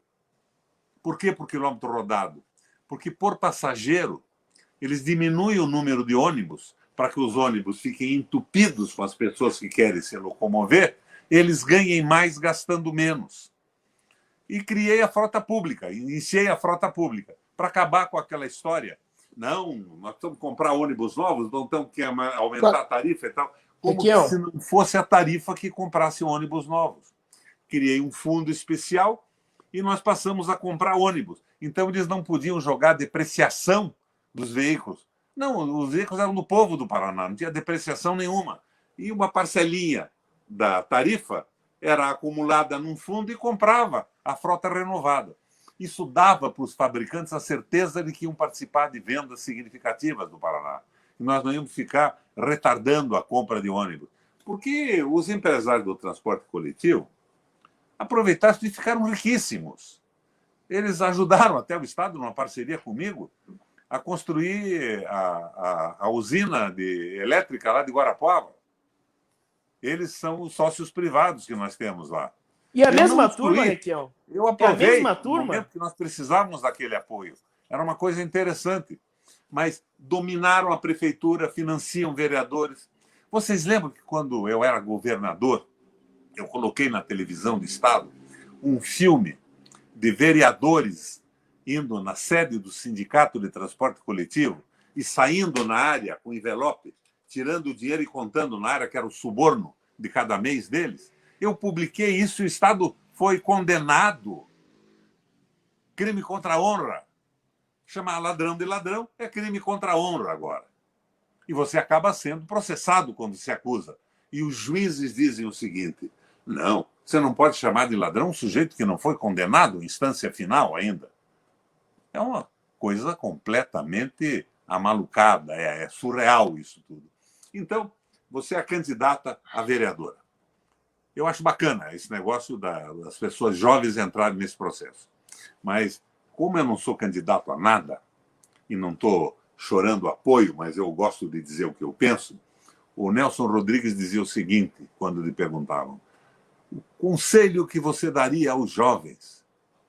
C: Por que por quilômetro rodado? Porque por passageiro, eles diminuem o número de ônibus para que os ônibus fiquem entupidos com as pessoas que querem se locomover, eles ganhem mais gastando menos. E criei a frota pública, iniciei a frota pública, para acabar com aquela história. Não, nós temos que comprar ônibus novos, não temos que aumentar a tarifa e tal. Como se não fosse a tarifa que comprasse ônibus novos. Criei um fundo especial e nós passamos a comprar ônibus. Então, eles não podiam jogar depreciação dos veículos. Não, os veículos eram do povo do Paraná, não tinha depreciação nenhuma. E uma parcelinha da tarifa era acumulada num fundo e comprava a frota renovada. Isso dava para os fabricantes a certeza de que iam participar de vendas significativas do Paraná. E nós não íamos ficar retardando a compra de ônibus. Porque os empresários do transporte coletivo aproveitaram e ficaram riquíssimos. Eles ajudaram até o Estado, numa parceria comigo, a construir a usina elétrica lá de Guarapuava. Eles são os sócios privados que nós temos lá.
B: E a mesma turma, Requião?
C: Eu aprovei o momento que nós precisávamos daquele apoio. Era uma coisa interessante. Mas dominaram a prefeitura, financiam vereadores. Vocês lembram que quando eu era governador, eu coloquei na televisão do Estado um filme de vereadores indo na sede do Sindicato de Transporte Coletivo e saindo na área com envelope, tirando o dinheiro e contando na área que era o suborno de cada mês deles? Eu publiquei isso e o Estado foi condenado. Crime contra a honra. Chamar ladrão de ladrão é crime contra a honra agora. E você acaba sendo processado quando se acusa. E os juízes dizem o seguinte: não, você não pode chamar de ladrão um sujeito que não foi condenado em instância final ainda. É uma coisa completamente amalucada, é surreal isso tudo. Então, você é candidata a vereadora. Eu acho bacana esse negócio das pessoas jovens entrarem nesse processo. Mas, como eu não sou candidato a nada, e não estou chorando apoio, mas eu gosto de dizer o que eu penso, o Nelson Rodrigues dizia o seguinte, quando lhe perguntavam: o conselho que você daria aos jovens?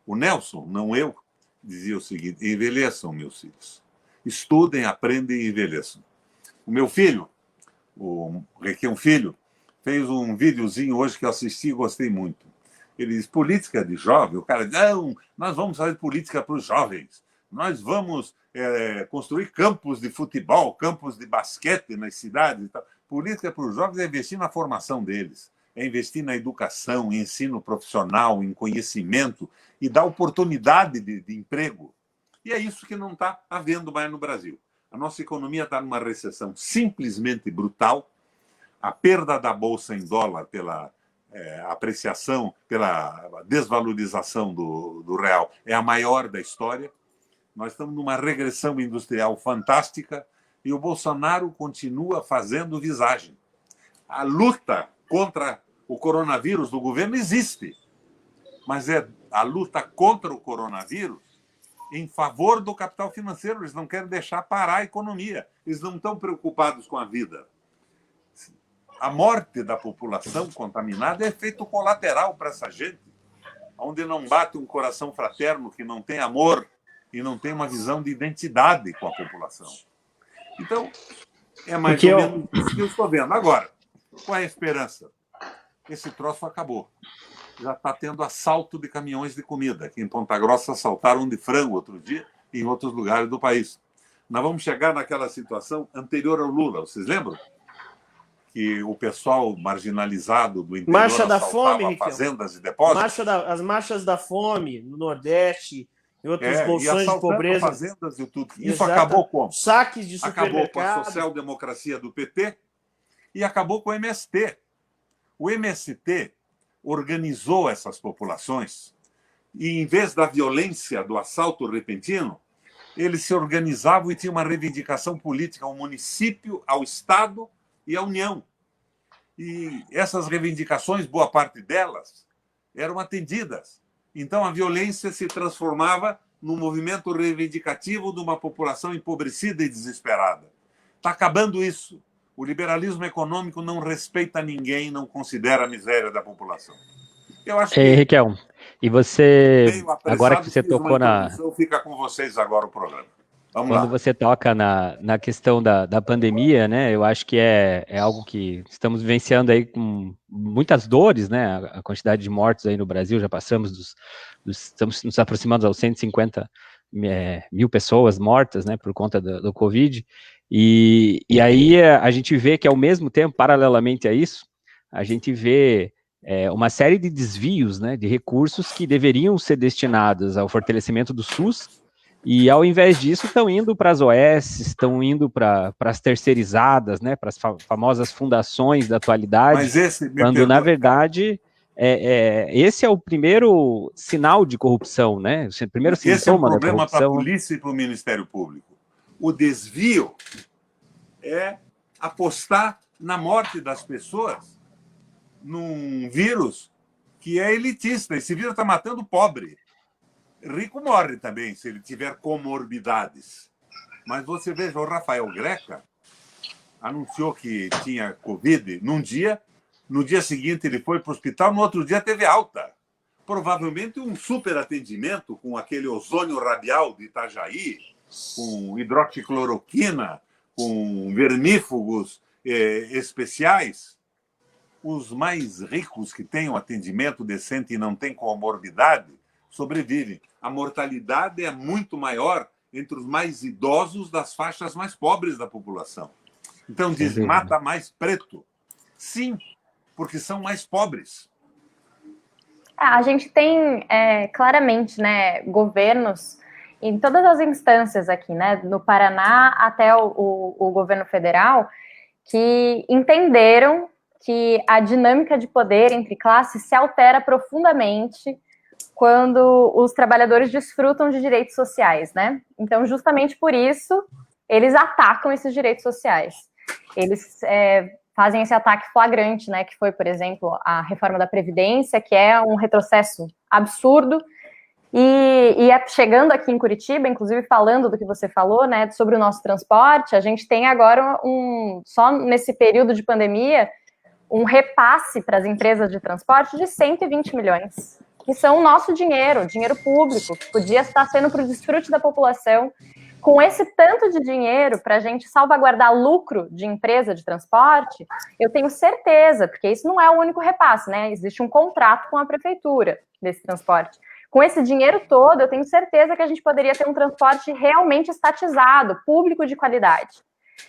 C: O Nelson, não eu, dizia o seguinte: envelheçam, meus filhos. Estudem, aprendem e envelheçam. O meu filho, o Requião Filho, fez um videozinho hoje que eu assisti e gostei muito. Ele diz: política de jovem. O cara diz: não, nós vamos fazer política para os jovens. Nós vamos construir campos de futebol, campos de basquete nas cidades e tal. Política para os jovens é investir na formação deles, é investir na educação, em ensino profissional, em conhecimento e dar oportunidade de emprego. E é isso que não está havendo mais no Brasil. A nossa economia está numa recessão simplesmente brutal. A perda da bolsa em dólar pela apreciação, pela desvalorização do real é a maior da história. Nós estamos numa regressão industrial fantástica e o Bolsonaro continua fazendo visagem. A luta contra o coronavírus do governo existe, mas é a luta contra o coronavírus em favor do capital financeiro. Eles não querem deixar parar a economia. Eles não estão preocupados com a vida. A morte da população contaminada é efeito colateral para essa gente, onde não bate um coração fraterno, que não tem amor e não tem uma visão de identidade com a população. Então, é mais ou menos isso que eu estou vendo. Agora, qual é a esperança? Esse troço acabou. Já está tendo assalto de caminhões de comida. Aqui em Ponta Grossa assaltaram de frango outro dia e em outros lugares do país. Nós vamos chegar naquela situação anterior ao Lula. Vocês lembram? Que o pessoal marginalizado do interior
B: Marcha da Fome,
C: fazendas e depósitos.
B: As marchas da fome no Nordeste E outras
C: e
B: bolsões de
C: assaltando
B: pobreza.
C: fazendas e tudo. Isso
B: Exato.
C: acabou como?
B: Saques de
C: Acabou com a
B: supermercado.
C: social-democracia do PT e acabou com o MST. O MST organizou essas populações e, em vez da violência do assalto repentino, eles se organizavam e tinham uma reivindicação política ao município, ao Estado e à União. E essas reivindicações, boa parte delas, eram atendidas. Então, a violência se transformava num movimento reivindicativo de uma população empobrecida e desesperada. Está acabando isso. O liberalismo econômico não respeita ninguém, não considera a miséria da população. Eu acho que...
E: Riquelme, e você,
C: meio
E: agora que
C: apressado,
E: você
C: fiz uma
E: tocou na...
C: introdução, fica com vocês agora o programa. Vamos
E: Quando
C: lá.
E: você toca na questão da pandemia, né, eu acho que é algo que estamos vivenciando aí com muitas dores, né, a quantidade de mortos aí no Brasil, já passamos estamos nos aproximando aos 150 mil pessoas mortas, né, por conta do Covid, e aí a gente vê que ao mesmo tempo, paralelamente a isso, a gente vê uma série de desvios, né, de recursos que deveriam ser destinados ao fortalecimento do SUS, e ao invés disso estão indo para as OS, estão indo para as terceirizadas, né, para as famosas fundações da atualidade,
C: Mas esse, me
E: quando
C: perdoe,
E: na verdade esse é o primeiro sinal de corrupção, né? O primeiro sintoma
C: esse é um
E: da
C: problema para a
E: corrupção.
C: polícia e para o Ministério Público. O desvio é apostar na morte das pessoas num vírus que é elitista. Esse vírus está matando o pobre. Rico morre também, se ele tiver comorbidades. Mas você veja, o Rafael Greca anunciou que tinha Covid num dia, no dia seguinte ele foi para o hospital, no outro dia teve alta. Provavelmente um super atendimento com aquele ozônio radial de Itajaí, com hidroxicloroquina, com vermífugos especiais. Os mais ricos que têm um atendimento decente e não têm comorbidade sobrevivem. A mortalidade é muito maior entre os mais idosos das faixas mais pobres da população. Então diz, mata mais preto. Sim, porque são mais pobres.
A: A gente tem claramente, né, governos em todas as instâncias aqui, né, no Paraná até o governo federal, que entenderam que a dinâmica de poder entre classes se altera profundamente quando os trabalhadores desfrutam de direitos sociais, né? Então, justamente por isso, eles atacam esses direitos sociais. Eles fazem esse ataque flagrante, né? Que foi, por exemplo, a reforma da Previdência, que é um retrocesso absurdo. E chegando aqui em Curitiba, inclusive falando do que você falou, né? Sobre o nosso transporte, a gente tem agora só nesse período de pandemia, um repasse para as empresas de transporte de 120 milhões, que são o nosso dinheiro público, que podia estar sendo para o desfrute da população. Com esse tanto de dinheiro para a gente salvaguardar lucro de empresa de transporte, eu tenho certeza, porque isso não é o único repasse, né? Existe um contrato com a prefeitura desse transporte. Com esse dinheiro todo, eu tenho certeza que a gente poderia ter um transporte realmente estatizado, público de qualidade.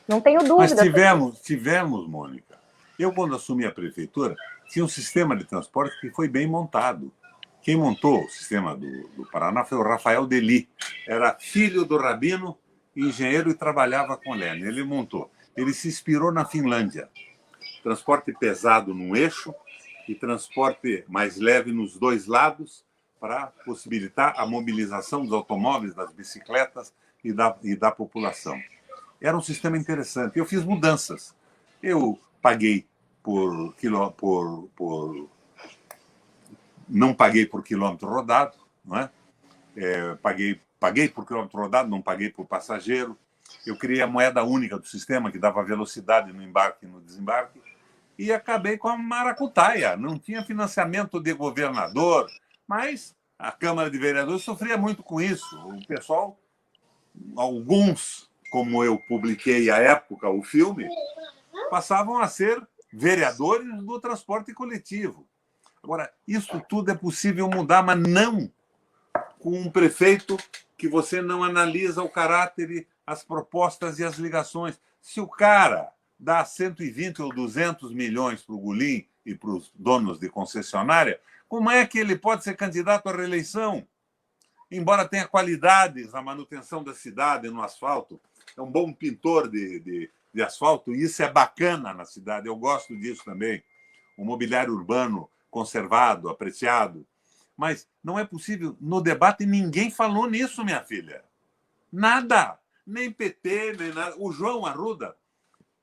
A: Não tenho dúvida.
C: Mas tivemos, Mônica. Eu, quando assumi a prefeitura, tinha um sistema de transporte que foi bem montado. Quem montou o sistema do Paraná foi o Rafael Deli. Era filho do Rabino, engenheiro e trabalhava com Lenin. Ele montou. Ele se inspirou na Finlândia. Transporte pesado num eixo e transporte mais leve nos dois lados para possibilitar a mobilização dos automóveis, das bicicletas e da população. Era um sistema interessante. Eu fiz mudanças. Eu paguei não paguei por quilômetro rodado, não é? Paguei por quilômetro rodado, não paguei por passageiro. Eu criei a moeda única do sistema, que dava velocidade no embarque e no desembarque, e acabei com a maracutaia. Não tinha financiamento de governador, mas a Câmara de Vereadores sofria muito com isso. O pessoal, alguns, como eu publiquei à época o filme, passavam a ser vereadores do transporte coletivo. Agora, isso tudo é possível mudar, mas não com um prefeito que você não analisa o caráter, as propostas e as ligações. Se o cara dá 120 ou 200 milhões para o Gulim e para os donos de concessionária, como é que ele pode ser candidato à reeleição? embora tenha qualidades na manutenção da cidade, no asfalto, é um bom pintor de asfalto, e isso é bacana na cidade, eu gosto disso também. O mobiliário urbano conservado, apreciado. Mas não é possível. No debate, ninguém falou nisso, minha filha. Nada. Nem PT, nem nada. O João Arruda,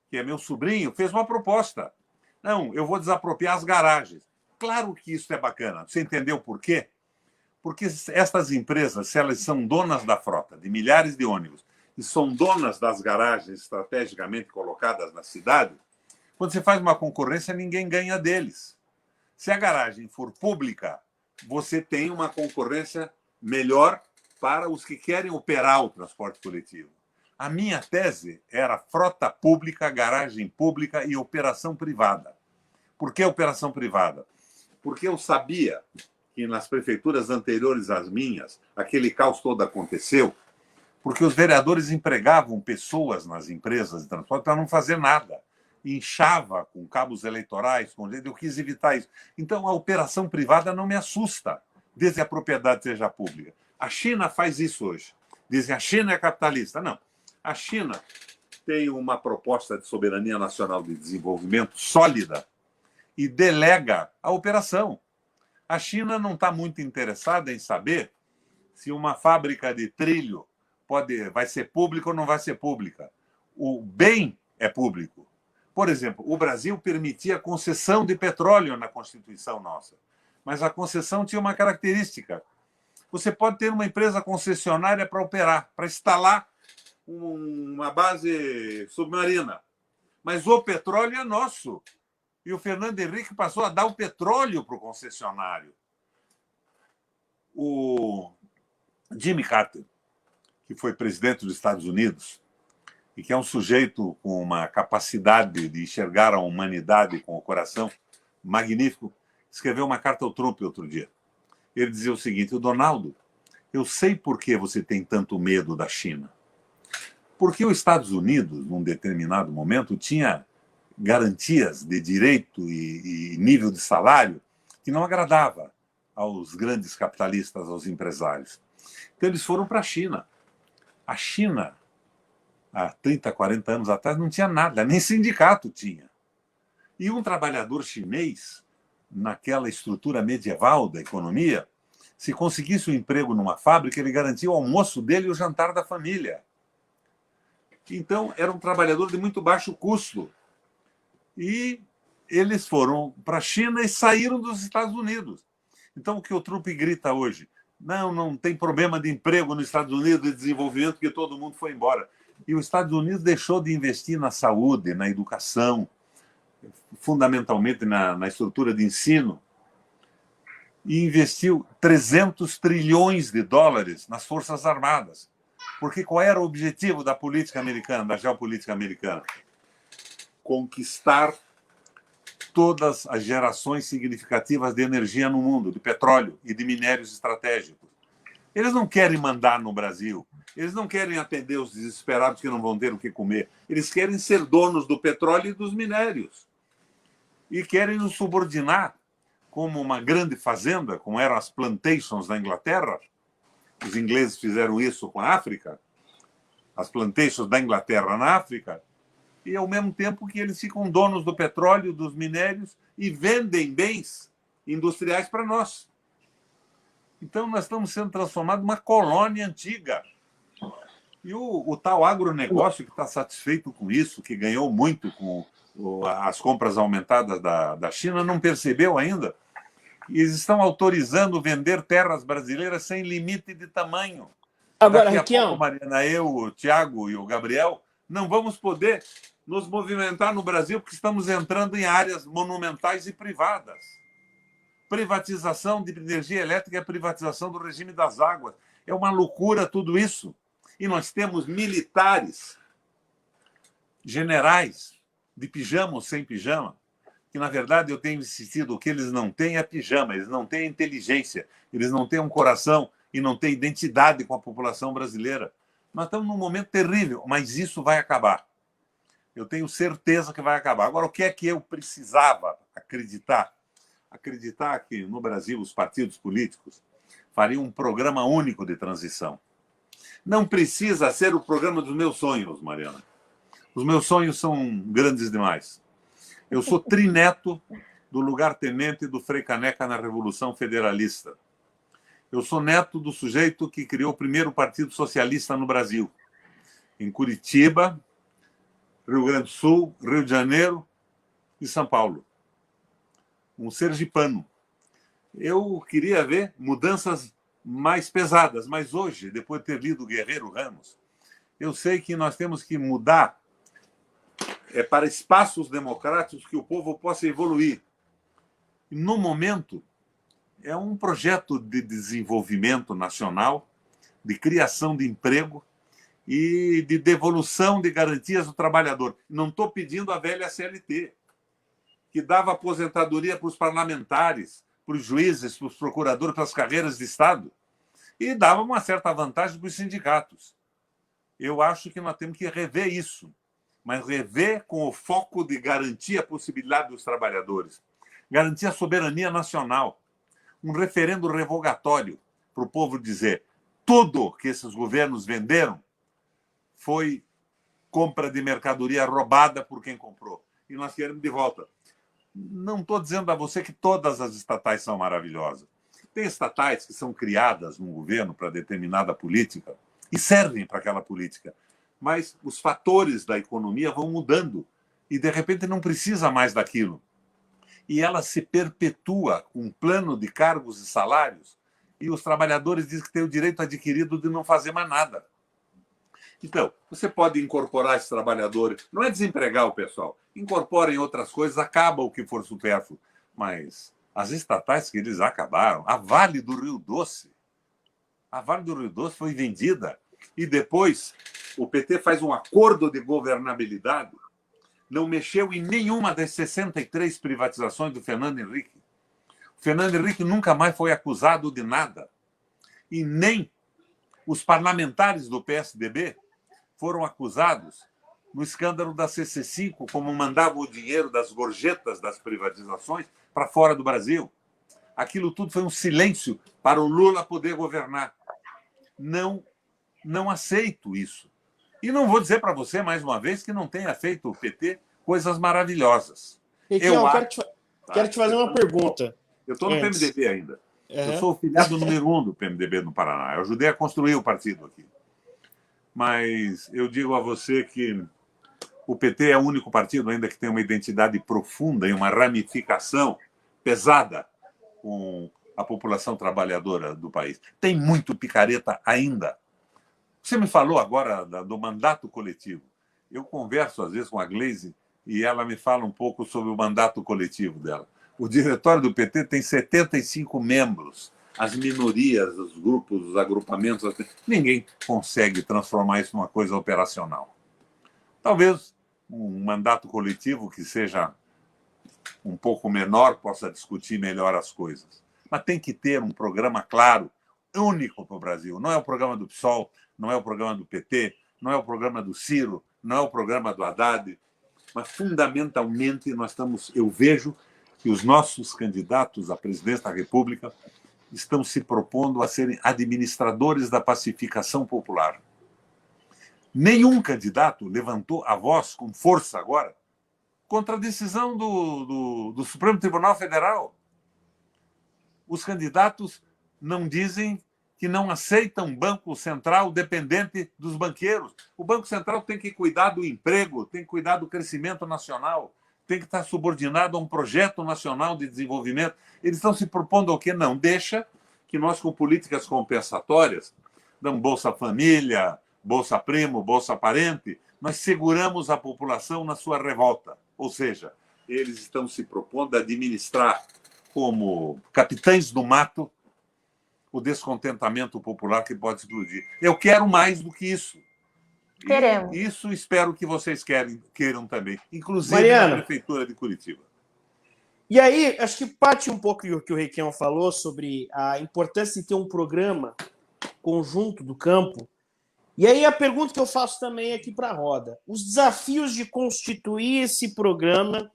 C: que é meu sobrinho, fez uma proposta. Não, eu vou desapropriar as garagens. Claro que isso é bacana. Você entendeu por quê? Porque estas empresas, se elas são donas da frota de milhares de ônibus e são donas das garagens estrategicamente colocadas na cidade, quando você faz uma concorrência, ninguém ganha deles. Se a garagem for pública, você tem uma concorrência melhor para os que querem operar o transporte coletivo. A minha tese era frota pública, garagem pública e operação privada. Por que operação privada? Porque eu sabia que nas prefeituras anteriores às minhas, aquele caos todo aconteceu, porque os vereadores empregavam pessoas nas empresas de transporte para não fazer nada. Inchava com cabos eleitorais, eu quis evitar isso. Então, a operação privada não me assusta, desde que a propriedade seja pública. A China faz isso hoje. Dizem a China é capitalista. Não. A China tem uma proposta de soberania nacional de desenvolvimento sólida e delega a operação. A China não está muito interessada em saber se uma fábrica de trilho vai ser pública ou não vai ser pública. O bem é público. Por exemplo, o Brasil permitia concessão de petróleo na Constituição nossa, mas a concessão tinha uma característica. Você pode ter uma empresa concessionária para operar, para instalar uma base submarina, mas o petróleo é nosso. E o Fernando Henrique passou a dar o petróleo para o concessionário. O Jimmy Carter, que foi presidente dos Estados Unidos, e que é um sujeito com uma capacidade de enxergar a humanidade com o coração magnífico, escreveu uma carta ao Trump outro dia. Ele dizia o seguinte: o Donaldo, eu sei por que você tem tanto medo da China. Porque os Estados Unidos, num determinado momento, tinha garantias de direito e nível de salário que não agradava aos grandes capitalistas, aos empresários. Então, eles foram para a China. A China, há 30, 40 anos atrás, não tinha nada, nem sindicato tinha. E um trabalhador chinês, naquela estrutura medieval da economia, se conseguisse um emprego numa fábrica, ele garantia o almoço dele e o jantar da família. Então, era um trabalhador de muito baixo custo. E eles foram para a China e saíram dos Estados Unidos. Então, o que o Trump grita hoje? Não tem problema de emprego nos Estados Unidos, de desenvolvimento, porque todo mundo foi embora. E os Estados Unidos deixou de investir na saúde, na educação, fundamentalmente na estrutura de ensino, e investiu 300 trilhões de dólares nas Forças Armadas. Porque qual era o objetivo da política americana, da geopolítica americana? Conquistar todas as gerações significativas de energia no mundo, de petróleo e de minérios estratégicos. Eles não querem mandar no Brasil, eles não querem atender os desesperados que não vão ter o que comer, eles querem ser donos do petróleo e dos minérios. E querem nos subordinar como uma grande fazenda, como eram as plantations na Inglaterra. Os ingleses fizeram isso com a África, as plantations da Inglaterra na África, e ao mesmo tempo que eles ficam donos do petróleo, dos minérios e vendem bens industriais para nós. Então, nós estamos sendo transformados numa colônia antiga. E o tal agronegócio que está satisfeito com isso, que ganhou muito com as compras aumentadas da China, não percebeu ainda. E eles estão autorizando vender terras brasileiras sem limite de tamanho.
B: Agora,
C: Daqui a pouco,
B: Requião,
C: Mariana, eu, o Tiago e o Gabriel, não vamos poder nos movimentar no Brasil porque estamos entrando em áreas monumentais e privadas. Privatização de energia elétrica é privatização do regime das águas. É uma loucura tudo isso. E nós temos militares, generais, de pijama ou sem pijama, que, na verdade, eu tenho insistido, o que eles não têm é pijama, eles não têm inteligência, eles não têm um coração e não têm identidade com a população brasileira. Nós estamos num momento terrível, mas isso vai acabar. Eu tenho certeza que vai acabar. Agora, o que é que eu precisava acreditar? Acreditar que, no Brasil, os partidos políticos faria um programa único de transição. Não precisa ser o programa dos meus sonhos, Mariana. Os meus sonhos são grandes demais. Eu sou trineto do lugar-tenente do Frei Caneca na Revolução Federalista. Eu sou neto do sujeito que criou o primeiro partido socialista no Brasil, em Curitiba, Rio Grande do Sul, Rio de Janeiro e São Paulo. Um sergipano. Eu queria ver mudanças mais pesadas, mas hoje, depois de ter lido Guerreiro Ramos, eu sei que nós temos que mudar para espaços democráticos que o povo possa evoluir. E, no momento, é um projeto de desenvolvimento nacional, de criação de emprego e de devolução de garantias do trabalhador. Não estou pedindo a velha CLT, que dava aposentadoria para os parlamentares, para os juízes, para os procuradores, para as carreiras de Estado, e dava uma certa vantagem para os sindicatos. Eu acho que nós temos que rever isso, mas rever com o foco de garantir a possibilidade dos trabalhadores, garantir a soberania nacional, um referendo revogatório para o povo dizer tudo que esses governos venderam foi compra de mercadoria roubada por quem comprou. E nós queremos de volta. Não estou dizendo a você que todas as estatais são maravilhosas. Tem estatais que são criadas no governo para determinada política e servem para aquela política. Mas os fatores da economia vão mudando e, de repente, não precisa mais daquilo. E ela se perpetua com um plano de cargos e salários e os trabalhadores dizem que têm o direito adquirido de não fazer mais nada. Então, você pode incorporar esses trabalhadores, não é desempregar o pessoal, incorporem outras coisas, acaba o que for supérfluo. Mas as estatais que eles acabaram, a Vale do Rio Doce foi vendida e depois o PT faz um acordo de governabilidade, não mexeu em nenhuma das 63 privatizações do Fernando Henrique. O Fernando Henrique nunca mais foi acusado de nada. E nem os parlamentares do PSDB foram acusados no escândalo da CC5, como mandavam o dinheiro das gorjetas das privatizações para fora do Brasil. Aquilo tudo foi um silêncio para o Lula poder governar. Não aceito isso. E não vou dizer para você, mais uma vez, que não tenha feito o PT coisas maravilhosas.
B: Quero te fazer uma pergunta.
C: Eu estou no PMDB ainda. Eu sou o filiado número 1 do PMDB no Paraná. Eu ajudei a construir o partido aqui. Mas eu digo a você que o PT é o único partido ainda que tem uma identidade profunda e uma ramificação pesada com a população trabalhadora do país. Tem muito picareta ainda. Você me falou agora do mandato coletivo. Eu converso, às vezes, com a Gleisi e ela me fala um pouco sobre o mandato coletivo dela. O diretório do PT tem 75 membros. As minorias, os grupos, os agrupamentos, ninguém consegue transformar isso numa coisa operacional. Talvez um mandato coletivo que seja um pouco menor possa discutir melhor as coisas. Mas tem que ter um programa claro, único para o Brasil. Não é o programa do PSOL, não é o programa do PT, não é o programa do Ciro, não é o programa do Haddad, mas fundamentalmente eu vejo que os nossos candidatos à presidência da República estão se propondo a serem administradores da pacificação popular. Nenhum candidato levantou a voz com força agora contra a decisão do Supremo Tribunal Federal. Os candidatos não dizem que não aceitam Banco Central dependente dos banqueiros. O Banco Central tem que cuidar do emprego, tem que cuidar do crescimento nacional, tem que estar subordinado a um projeto nacional de desenvolvimento. Eles estão se propondo ao quê? Não, deixa que nós, com políticas compensatórias, damos Bolsa Família, Bolsa Primo, Bolsa Parente, nós seguramos a população na sua revolta. Ou seja, eles estão se propondo a administrar como capitães do mato o descontentamento popular que pode explodir. Eu quero mais do que isso.
A: Queremos.
C: E isso espero que vocês queiram também, inclusive
B: Mariana,
C: na Prefeitura de Curitiba.
B: E aí, acho que parte um pouco do que o Requião falou sobre a importância de ter um programa conjunto do campo. E aí a pergunta que eu faço também aqui para a roda. Os desafios de constituir esse programa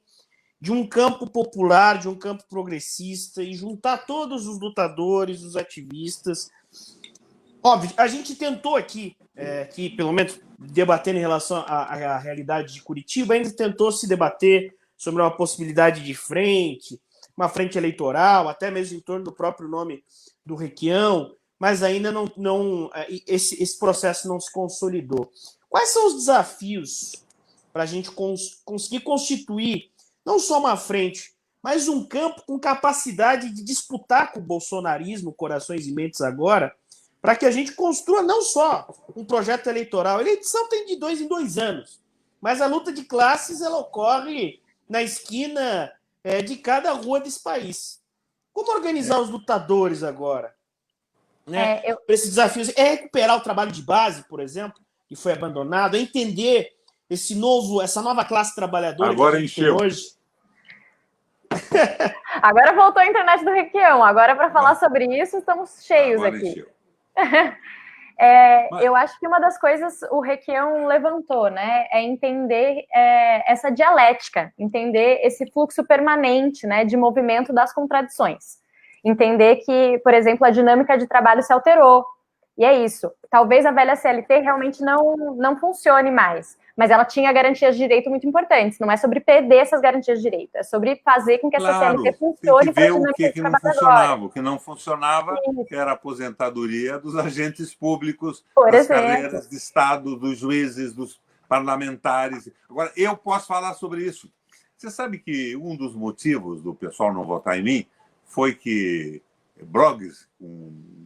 B: de um campo popular, de um campo progressista, e juntar todos os lutadores, os ativistas. Óbvio, a gente tentou aqui, que pelo menos debatendo em relação à realidade de Curitiba, ainda tentou se debater sobre uma possibilidade de frente, uma frente eleitoral, até mesmo em torno do próprio nome do Requião, mas ainda esse processo não se consolidou. Quais são os desafios para a gente conseguir constituir não só uma frente, mas um campo com capacidade de disputar com o bolsonarismo, corações e mentes agora, para que a gente construa não só um projeto eleitoral. A eleição tem de 2 em 2 anos, mas a luta de classes ela ocorre na esquina de cada rua desse país. Como organizar os lutadores agora? Né? Para esses desafios. É recuperar o trabalho de base, por exemplo, que foi abandonado, é entender essa nova classe trabalhadora
C: agora
B: que
C: encheu
B: tem hoje.
A: Agora voltou a internet do Requião. Agora, para falar sobre isso, estamos cheios agora aqui. Eu acho que uma das coisas o Requião levantou, né, é entender essa dialética, entender esse fluxo permanente, né, de movimento das contradições. Entender que, por exemplo, a dinâmica de trabalho se alterou. E é isso. Talvez a velha CLT realmente não funcione mais, mas ela tinha garantias de direito muito importantes. Não é sobre perder essas garantias de direito, é sobre fazer com que essa CLT funcione.
C: Tem que ver o que não funcionava. O que não funcionava era a aposentadoria dos agentes públicos, das carreiras de Estado, dos juízes, dos parlamentares. Agora, eu posso falar sobre isso. Você sabe que um dos motivos do pessoal não votar em mim foi que blogs,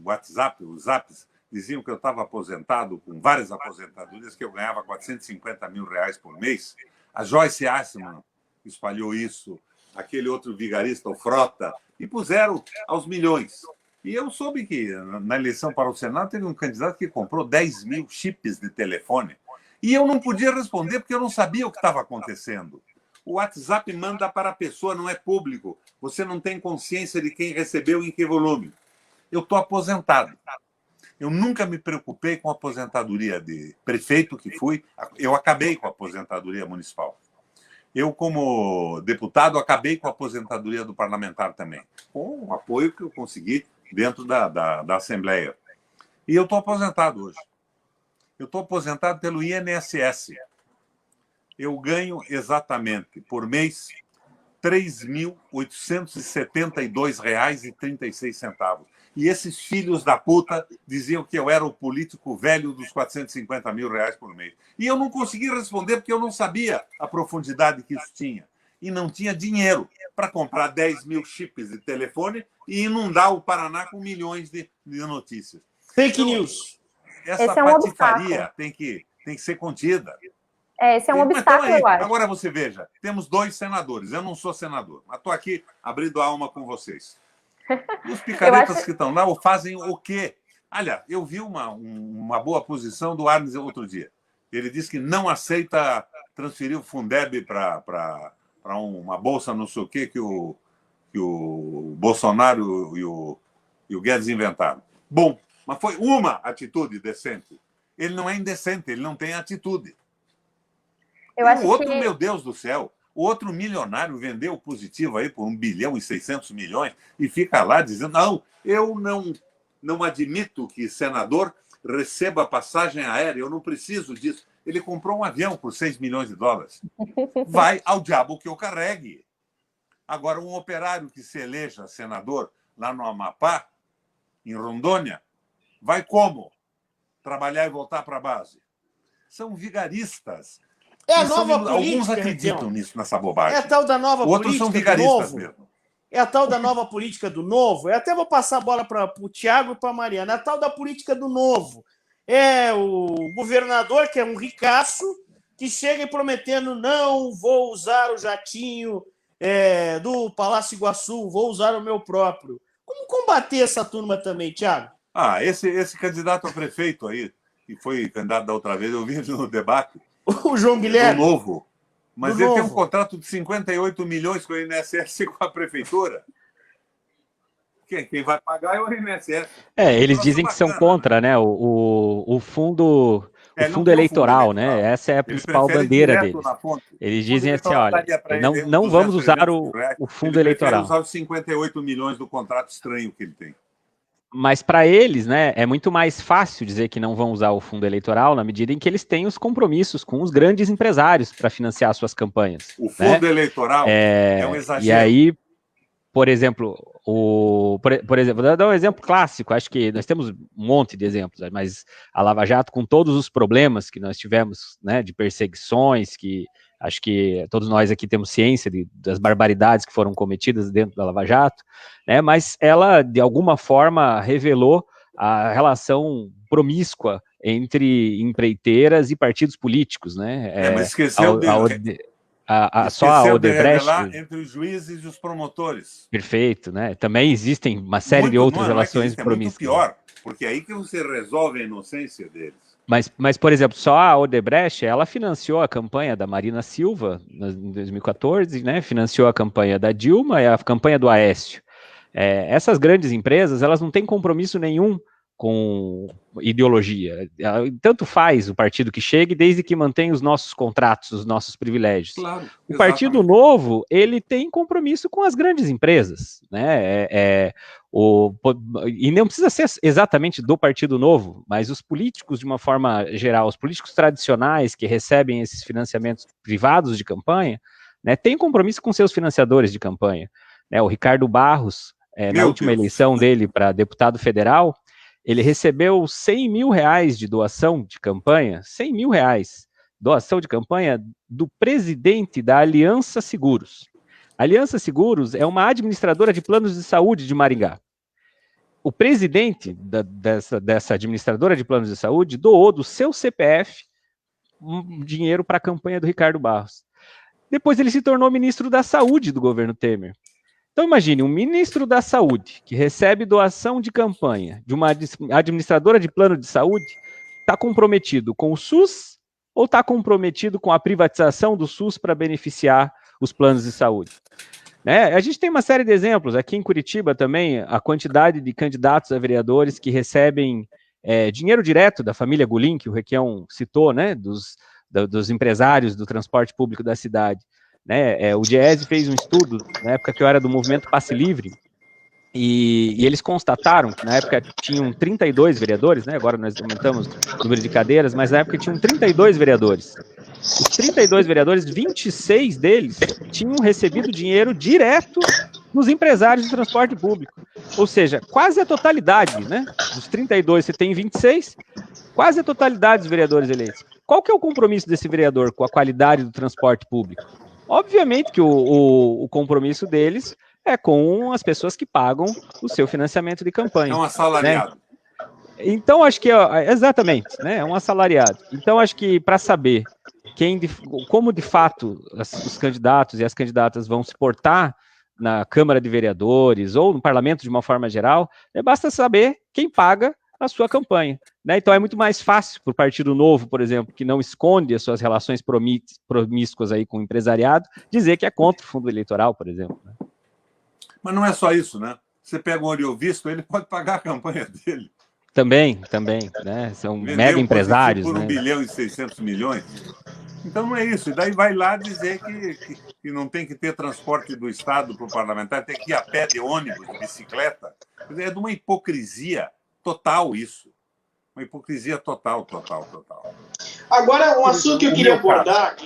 C: WhatsApp, os zaps, diziam que eu estava aposentado, com várias aposentadorias, que eu ganhava 450 mil reais por mês. A Joyce Assman espalhou isso, aquele outro vigarista, o Frota, e puseram aos milhões. E eu soube que, na eleição para o Senado, teve um candidato que comprou 10 mil chips de telefone. E eu não podia responder, porque eu não sabia o que estava acontecendo. O WhatsApp manda para a pessoa, não é público. Você não tem consciência de quem recebeu e em que volume. Eu estou aposentado. Eu nunca me preocupei com a aposentadoria de prefeito que fui. Eu acabei com a aposentadoria municipal. Eu, como deputado, acabei com a aposentadoria do parlamentar também, com o apoio que eu consegui dentro da Assembleia. E eu estou aposentado hoje. Eu estou aposentado pelo INSS. Eu ganho exatamente por mês R$ 3.872,36. E esses filhos da puta diziam que eu era o político velho dos 450 mil reais por mês. E eu não consegui responder porque eu não sabia a profundidade que isso tinha. E não tinha dinheiro para comprar 10 mil chips de telefone e inundar o Paraná com milhões de notícias.
B: Fake news.
C: Essa patifaria tem que ser contida.
A: Esse é um obstáculo, eu acho.
C: Agora você veja, temos 2 senadores. Eu não sou senador, mas estou aqui abrindo a alma com vocês. Os picaretas que estão lá fazem o quê? Olha, eu vi uma boa posição do Arnes outro dia. Ele disse que não aceita transferir o Fundeb para uma bolsa não sei o quê que o Bolsonaro e o Guedes inventaram. Bom, mas foi uma atitude decente. Ele não é indecente, ele não tem atitude. O outro, meu Deus do céu, o outro milionário vendeu o positivo aí por 1,6 bilhão e fica lá dizendo, não, eu não admito que senador receba passagem aérea, eu não preciso disso. Ele comprou um avião por $6 milhões. Vai ao diabo que eu carregue. Agora, um operário que se eleja senador lá no Amapá, em Rondônia, vai como? Trabalhar e voltar para a base. São vigaristas.
B: A nova política,
C: alguns acreditam nessa bobagem.
B: É a tal da nova
C: Outros
B: política
C: são vigaristas
B: do novo.
C: mesmo.
B: É a tal da nova política do novo. Eu até vou passar a bola para o Tiago e para a Mariana. É a tal da política do novo. É o governador, que é um ricaço, que chega prometendo não vou usar o jatinho do Palácio Iguaçu, vou usar o meu próprio. Como combater essa turma também, Tiago?
C: Esse candidato a prefeito aí, que foi candidato da outra vez, eu vi no debate,
B: o João Guilherme.
C: Do Novo. Mas ele tem um contrato de 58 milhões com o INSS e com a prefeitura. Quem vai pagar é o INSS.
E: Eles dizem que são contra, né? O fundo o fundo eleitoral, né? Essa é a principal bandeira deles. Eles dizem assim, olha, não vamos usar o fundo eleitoral.
C: Usar os 58 milhões do contrato estranho que ele tem.
E: Mas para eles, né, é muito mais fácil dizer que não vão usar o fundo eleitoral na medida em que eles têm os compromissos com os grandes empresários para financiar suas campanhas.
C: O fundo eleitoral é um exagero.
E: E aí, por exemplo, por exemplo, vou dar um exemplo clássico, acho que nós temos um monte de exemplos, mas a Lava Jato, com todos os problemas que nós tivemos, né, de perseguições, que acho que todos nós aqui temos ciência das barbaridades que foram cometidas dentro da Lava Jato, né, mas ela, de alguma forma, revelou a relação promíscua entre empreiteiras e partidos políticos, né?
C: Mas esqueceu
E: só a Odebrecht...
C: entre os juízes e os promotores.
E: Perfeito, né? Também existem uma série de outras relações promíscuas.
C: É muito pior, porque é aí que você resolve a inocência deles.
E: Mas, por exemplo, só a Odebrecht, ela financiou a campanha da Marina Silva em 2014, né? Financiou a campanha da Dilma e a campanha do Aécio. Essas grandes empresas, elas não têm compromisso nenhum com ideologia. Tanto faz o partido que chegue, desde que mantenha os nossos contratos, os nossos privilégios.
C: Claro,
E: o Partido Novo, ele tem compromisso com as grandes empresas, né? E não precisa ser exatamente do Partido Novo, mas os políticos, de uma forma geral, os políticos tradicionais que recebem esses financiamentos privados de campanha, né, têm compromisso com seus financiadores de campanha. Né? O Ricardo Barros, na última eleição dele para deputado federal, ele recebeu 100 mil reais de doação de campanha, 100 mil reais, doação de campanha do presidente da Aliança Seguros. A Aliança Seguros é uma administradora de planos de saúde de Maringá. O presidente dessa administradora de planos de saúde doou do seu CPF dinheiro para a campanha do Ricardo Barros. Depois ele se tornou ministro da Saúde do governo Temer. Então imagine, um ministro da Saúde que recebe doação de campanha de uma administradora de plano de saúde, está comprometido com o SUS ou está comprometido com a privatização do SUS para beneficiar os planos de saúde? Né? A gente tem uma série de exemplos, aqui em Curitiba também, a quantidade de candidatos a vereadores que recebem dinheiro direto da família Goulin, que o Requião citou, né, dos empresários do transporte público da cidade. Né, o Diese fez um estudo, na época que eu era do movimento Passe Livre, e eles constataram que na época tinham 32 vereadores, né, agora nós aumentamos o número de cadeiras, mas na época tinham 32 vereadores. Os 32 vereadores, 26 deles tinham recebido dinheiro direto dos empresários de transporte público. Ou seja, quase a totalidade, né, dos 32 você tem 26, quase a totalidade dos vereadores eleitos. Qual que é o compromisso desse vereador com a qualidade do transporte público? Obviamente que o compromisso deles é com as pessoas que pagam o seu financiamento de campanha.
C: É um assalariado.
E: Né? Então, acho que... Exatamente, né? É um assalariado. Então, acho que para saber como de fato os candidatos e as candidatas vão se portar na Câmara de Vereadores ou no Parlamento de uma forma geral, basta saber quem paga a sua campanha. Né? Então é muito mais fácil para o Partido Novo, por exemplo, que não esconde as suas relações promíscuas aí com o empresariado, dizer que é contra o fundo eleitoral, por exemplo. Né?
C: Mas não é só isso, né? Você pega um Oriovisto, ele pode pagar a campanha dele.
E: Também, né? São mega empresários.
C: Por 1 bilhão e 600 milhões. Então não é isso. E daí vai lá dizer que não tem que ter transporte do Estado para o parlamentar, tem que ir a pé, de ônibus, de bicicleta. É de uma hipocrisia total isso. Uma hipocrisia total.
F: Agora, um assunto que eu queria abordar...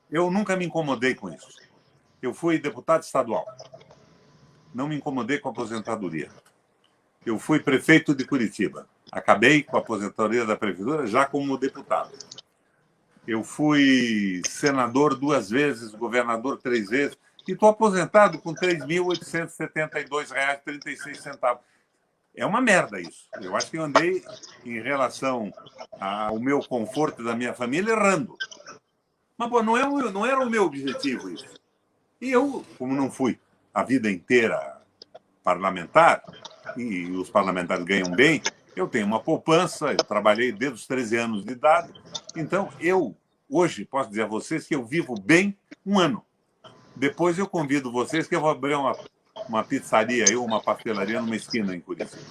C: Eu nunca me incomodei com isso. Eu fui deputado estadual. Não me incomodei com a aposentadoria. Eu fui prefeito de Curitiba. Acabei com a aposentadoria da prefeitura já como deputado. Eu fui senador 2 vezes, governador 3 vezes, e estou aposentado com R$ 3.872,36. É uma merda isso. Eu acho que eu andei, em relação ao meu conforto da minha família, errando. Mas pô, não era o meu objetivo isso. E eu, como não fui a vida inteira parlamentar, e os parlamentares ganham bem, eu tenho uma poupança, eu trabalhei desde os 13 anos de idade, então eu, hoje, posso dizer a vocês que eu vivo bem 1 ano. Depois eu convido vocês que eu vou abrir uma pizzaria ou uma pastelaria numa esquina em Curitiba.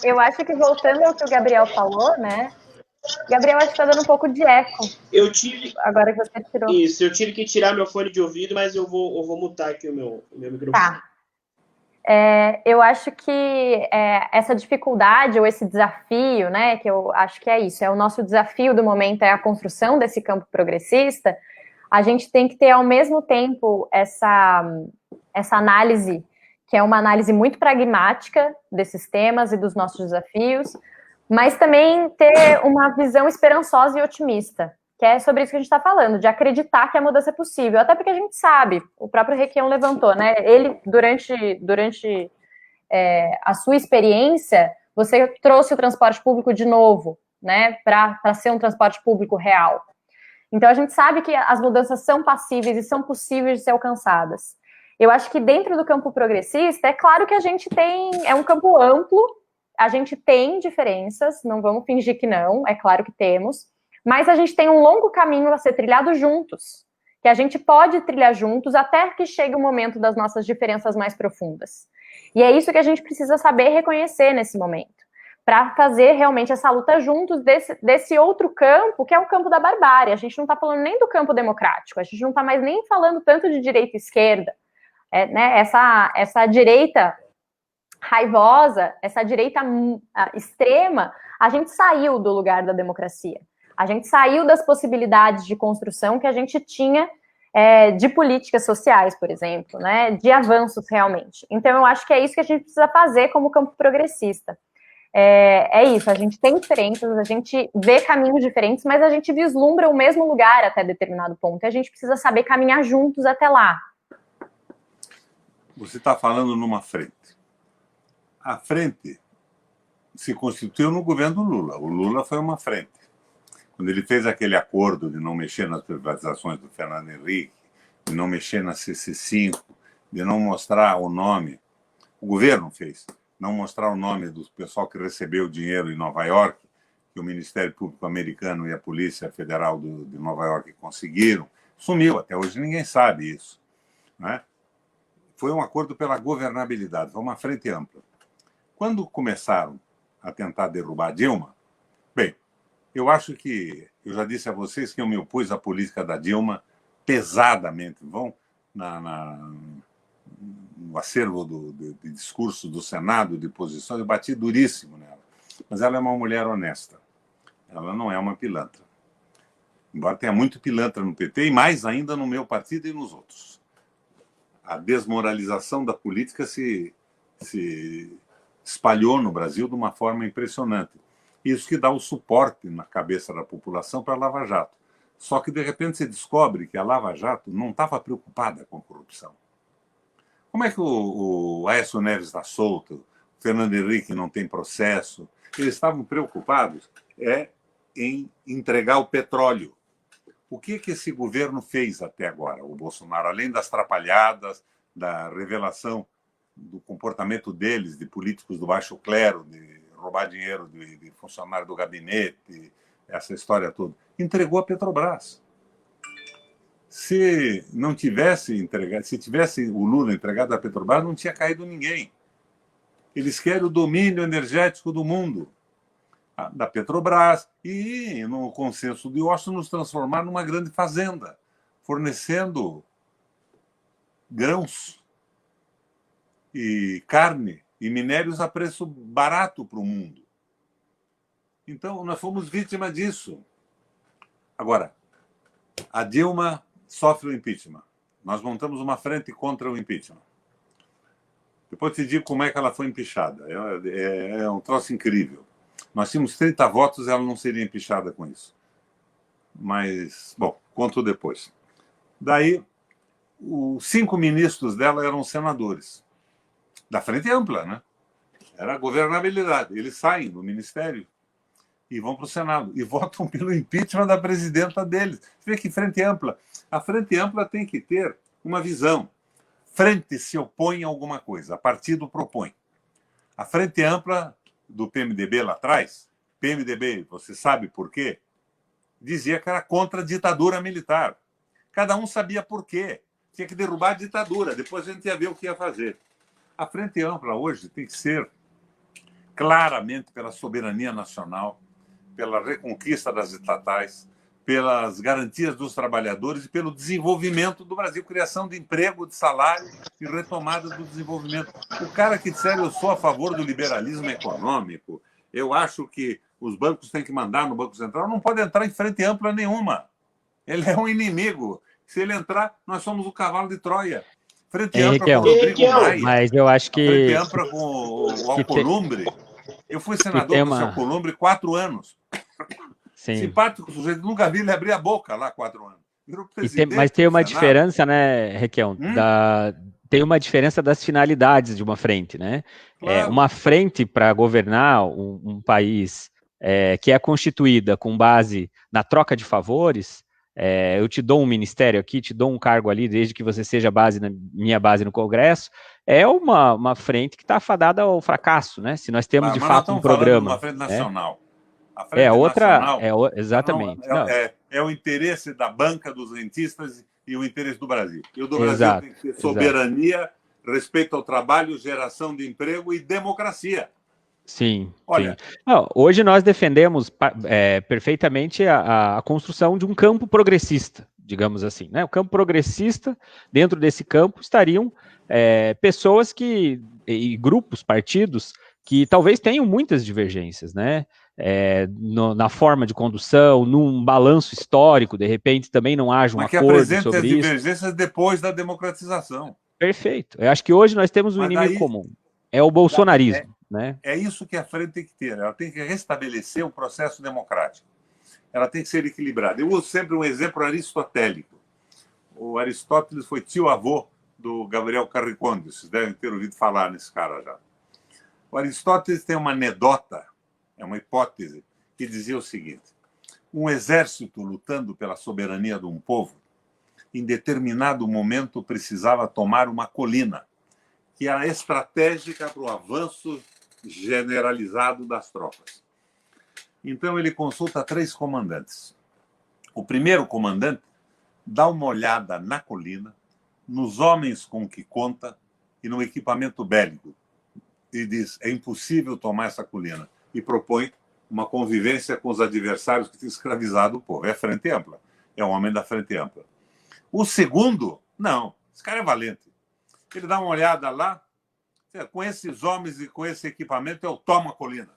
A: Eu acho que voltando ao que o Gabriel falou, né? Gabriel, acho que tá dando um pouco de eco.
F: Eu tive.
A: Agora que você tirou.
F: Isso, eu tive que tirar meu fone de ouvido, mas eu vou mutar aqui o meu microfone.
A: Tá. Eu acho que essa dificuldade ou esse desafio, né, que eu acho que é isso, é o nosso desafio do momento, é a construção desse campo progressista. A gente tem que ter, ao mesmo tempo, essa análise, que é uma análise muito pragmática desses temas e dos nossos desafios, mas também ter uma visão esperançosa e otimista, que é sobre isso que a gente está falando, de acreditar que a mudança é possível, até porque a gente sabe, o próprio Requião levantou, né, ele, durante a sua experiência, você trouxe o transporte público de novo, né, para ser um transporte público real. Então, a gente sabe que as mudanças são passíveis e são possíveis de ser alcançadas. Eu acho que dentro do campo progressista, é claro que a gente é um campo amplo, a gente tem diferenças, não vamos fingir que não, é claro que temos, mas a gente tem um longo caminho a ser trilhado juntos, que a gente pode trilhar juntos até que chegue o momento das nossas diferenças mais profundas. E é isso que a gente precisa saber reconhecer nesse momento, para fazer realmente essa luta juntos desse outro campo, que é o campo da barbárie. A gente não está falando nem do campo democrático, a gente não está mais nem falando tanto de direita e esquerda, né? Essa direita raivosa, essa direita extrema, a gente saiu do lugar da democracia. A gente saiu das possibilidades de construção que a gente tinha de políticas sociais, por exemplo, né, de avanços realmente. Então, eu acho que é isso que a gente precisa fazer como campo progressista. É isso, a gente tem diferenças, a gente vê caminhos diferentes, mas a gente vislumbra o mesmo lugar até determinado ponto, e a gente precisa saber caminhar juntos até lá.
C: Você está falando numa frente. A frente se constituiu no governo do Lula. O Lula foi uma frente. Quando ele fez aquele acordo de não mexer nas privatizações do Fernando Henrique, de não mexer na CC5, de não mostrar o nome, o governo fez, não mostrar o nome do pessoal que recebeu o dinheiro em Nova York, que o Ministério Público americano e a Polícia Federal de Nova York conseguiram, sumiu. Até hoje ninguém sabe isso, né? Foi um acordo pela governabilidade, foi uma frente ampla. Quando começaram a tentar derrubar Dilma, bem, eu acho que, eu já disse a vocês que eu me opus à política da Dilma pesadamente. Vão no acervo de discurso do Senado, de posições, eu bati duríssimo nela. Mas ela é uma mulher honesta. Ela não é uma pilantra. Embora tenha muito pilantra no PT, e mais ainda no meu partido e nos outros. A desmoralização da política se espalhou no Brasil de uma forma impressionante. Isso que dá o suporte na cabeça da população para a Lava Jato. Só que, de repente, se descobre que a Lava Jato não estava preocupada com a corrupção. Como é que o Aécio Neves está solto, o Fernando Henrique não tem processo? Eles estavam preocupados em entregar o petróleo. O que esse governo fez até agora, o Bolsonaro, além das trapalhadas, da revelação do comportamento deles, de políticos do baixo clero, de roubar dinheiro de funcionário do gabinete, essa história toda? Entregou a Petrobras. Se não tivesse entregado, se tivesse o Lula entregado a Petrobras, não tinha caído ninguém. Eles querem o domínio energético do mundo, da Petrobras, e, no consenso de Washington, nos transformar numa grande fazenda, fornecendo grãos e carne e minérios a preço barato para o mundo. Então, nós fomos vítima disso. Agora, a Dilma sofre o impeachment. Nós montamos uma frente contra o impeachment. Depois te digo como é que ela foi empichada. É um troço incrível. Nós tínhamos 30 votos e ela não seria empichada com isso. Mas, bom, conto depois. Daí, os 5 ministros dela eram senadores. Da Frente Ampla, né? Era a governabilidade. Eles saem do ministério e vão para o Senado e votam pelo impeachment da presidenta deles. Você vê que Frente Ampla. A Frente Ampla tem que ter uma visão. Frente se opõe a alguma coisa, partido propõe. A Frente Ampla do PMDB lá atrás, PMDB, você sabe por quê? Dizia que era contra a ditadura militar. Cada um sabia por quê. Tinha que derrubar a ditadura, depois a gente ia ver o que ia fazer. A Frente Ampla hoje tem que ser claramente pela soberania nacional, pela reconquista das estatais, pelas garantias dos trabalhadores e pelo desenvolvimento do Brasil, criação de emprego, de salário e retomada do desenvolvimento. O cara que disser eu sou a favor do liberalismo econômico, eu acho que os bancos têm que mandar no Banco Central, não pode entrar em frente ampla nenhuma. Ele é um inimigo. Se ele entrar, nós somos o cavalo de Troia. Frente ampla com o Rodrigo Maia.
E: Mas eu acho que...
C: Frente ampla com o Alcolumbre. Eu fui senador do Alcolumbre 4 anos.
E: Sim.
C: Simpático sujeito, nunca vi ele abrir a boca lá 4 anos.
E: Mas tem uma diferença, né, Requião? Tem uma diferença das finalidades de uma frente, né?
C: Claro.
E: Uma frente para governar um país que é constituída com base na troca de favores, eu te dou um ministério aqui, te dou um cargo ali, desde que você seja minha base no Congresso, é uma frente que está afadada ao fracasso, né? Se nós temos, de fato, um programa...
C: Uma frente nacional. A frente
E: nacional, exatamente.
C: É o interesse da banca, dos rentistas e o interesse do Brasil. E o do Brasil tem que ter soberania, respeito ao trabalho, geração de emprego e democracia.
E: Sim.
C: Olha,
E: sim. Não, hoje nós defendemos perfeitamente a construção de um campo progressista, digamos assim, né? O campo progressista, dentro desse campo estariam pessoas e grupos, partidos, que talvez tenham muitas divergências, né? Na forma de condução, num balanço histórico, de repente também não haja um acordo sobre isso. Mas que apresente as
C: divergências depois da democratização.
E: Perfeito. Eu acho que hoje nós temos um inimigo comum. É o bolsonarismo. Né?
C: É isso que a frente tem que ter. Ela tem que restabelecer o processo democrático. Ela tem que ser equilibrada. Eu uso sempre um exemplo aristotélico. O Aristóteles foi tio-avô do Gabriel Carriconde. Vocês devem ter ouvido falar nesse cara já. O Aristóteles tem uma anedota, é uma hipótese, que dizia o seguinte: um exército lutando pela soberania de um povo, em determinado momento precisava tomar uma colina, que era estratégica para o avanço generalizado das tropas. Então ele consulta 3 comandantes. O primeiro comandante dá uma olhada na colina, nos homens com que conta e no equipamento bélico, e diz: é impossível tomar essa colina, e propõe uma convivência com os adversários que tinham escravizado o povo. É a frente ampla, é o homem da frente ampla. O segundo, não, esse cara é valente. Ele dá uma olhada lá, com esses homens e com esse equipamento, eu tomo a colina.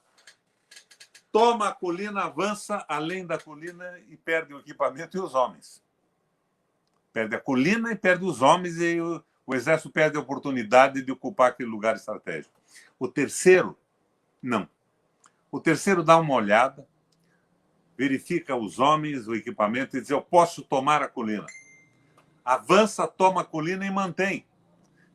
C: Toma a colina, avança além da colina e perde o equipamento e os homens. Perde a colina e perde os homens, e o exército perde a oportunidade de ocupar aquele lugar estratégico. O terceiro, não. O terceiro dá uma olhada, verifica os homens, o equipamento e diz: eu posso tomar a colina. Avança, toma a colina e mantém.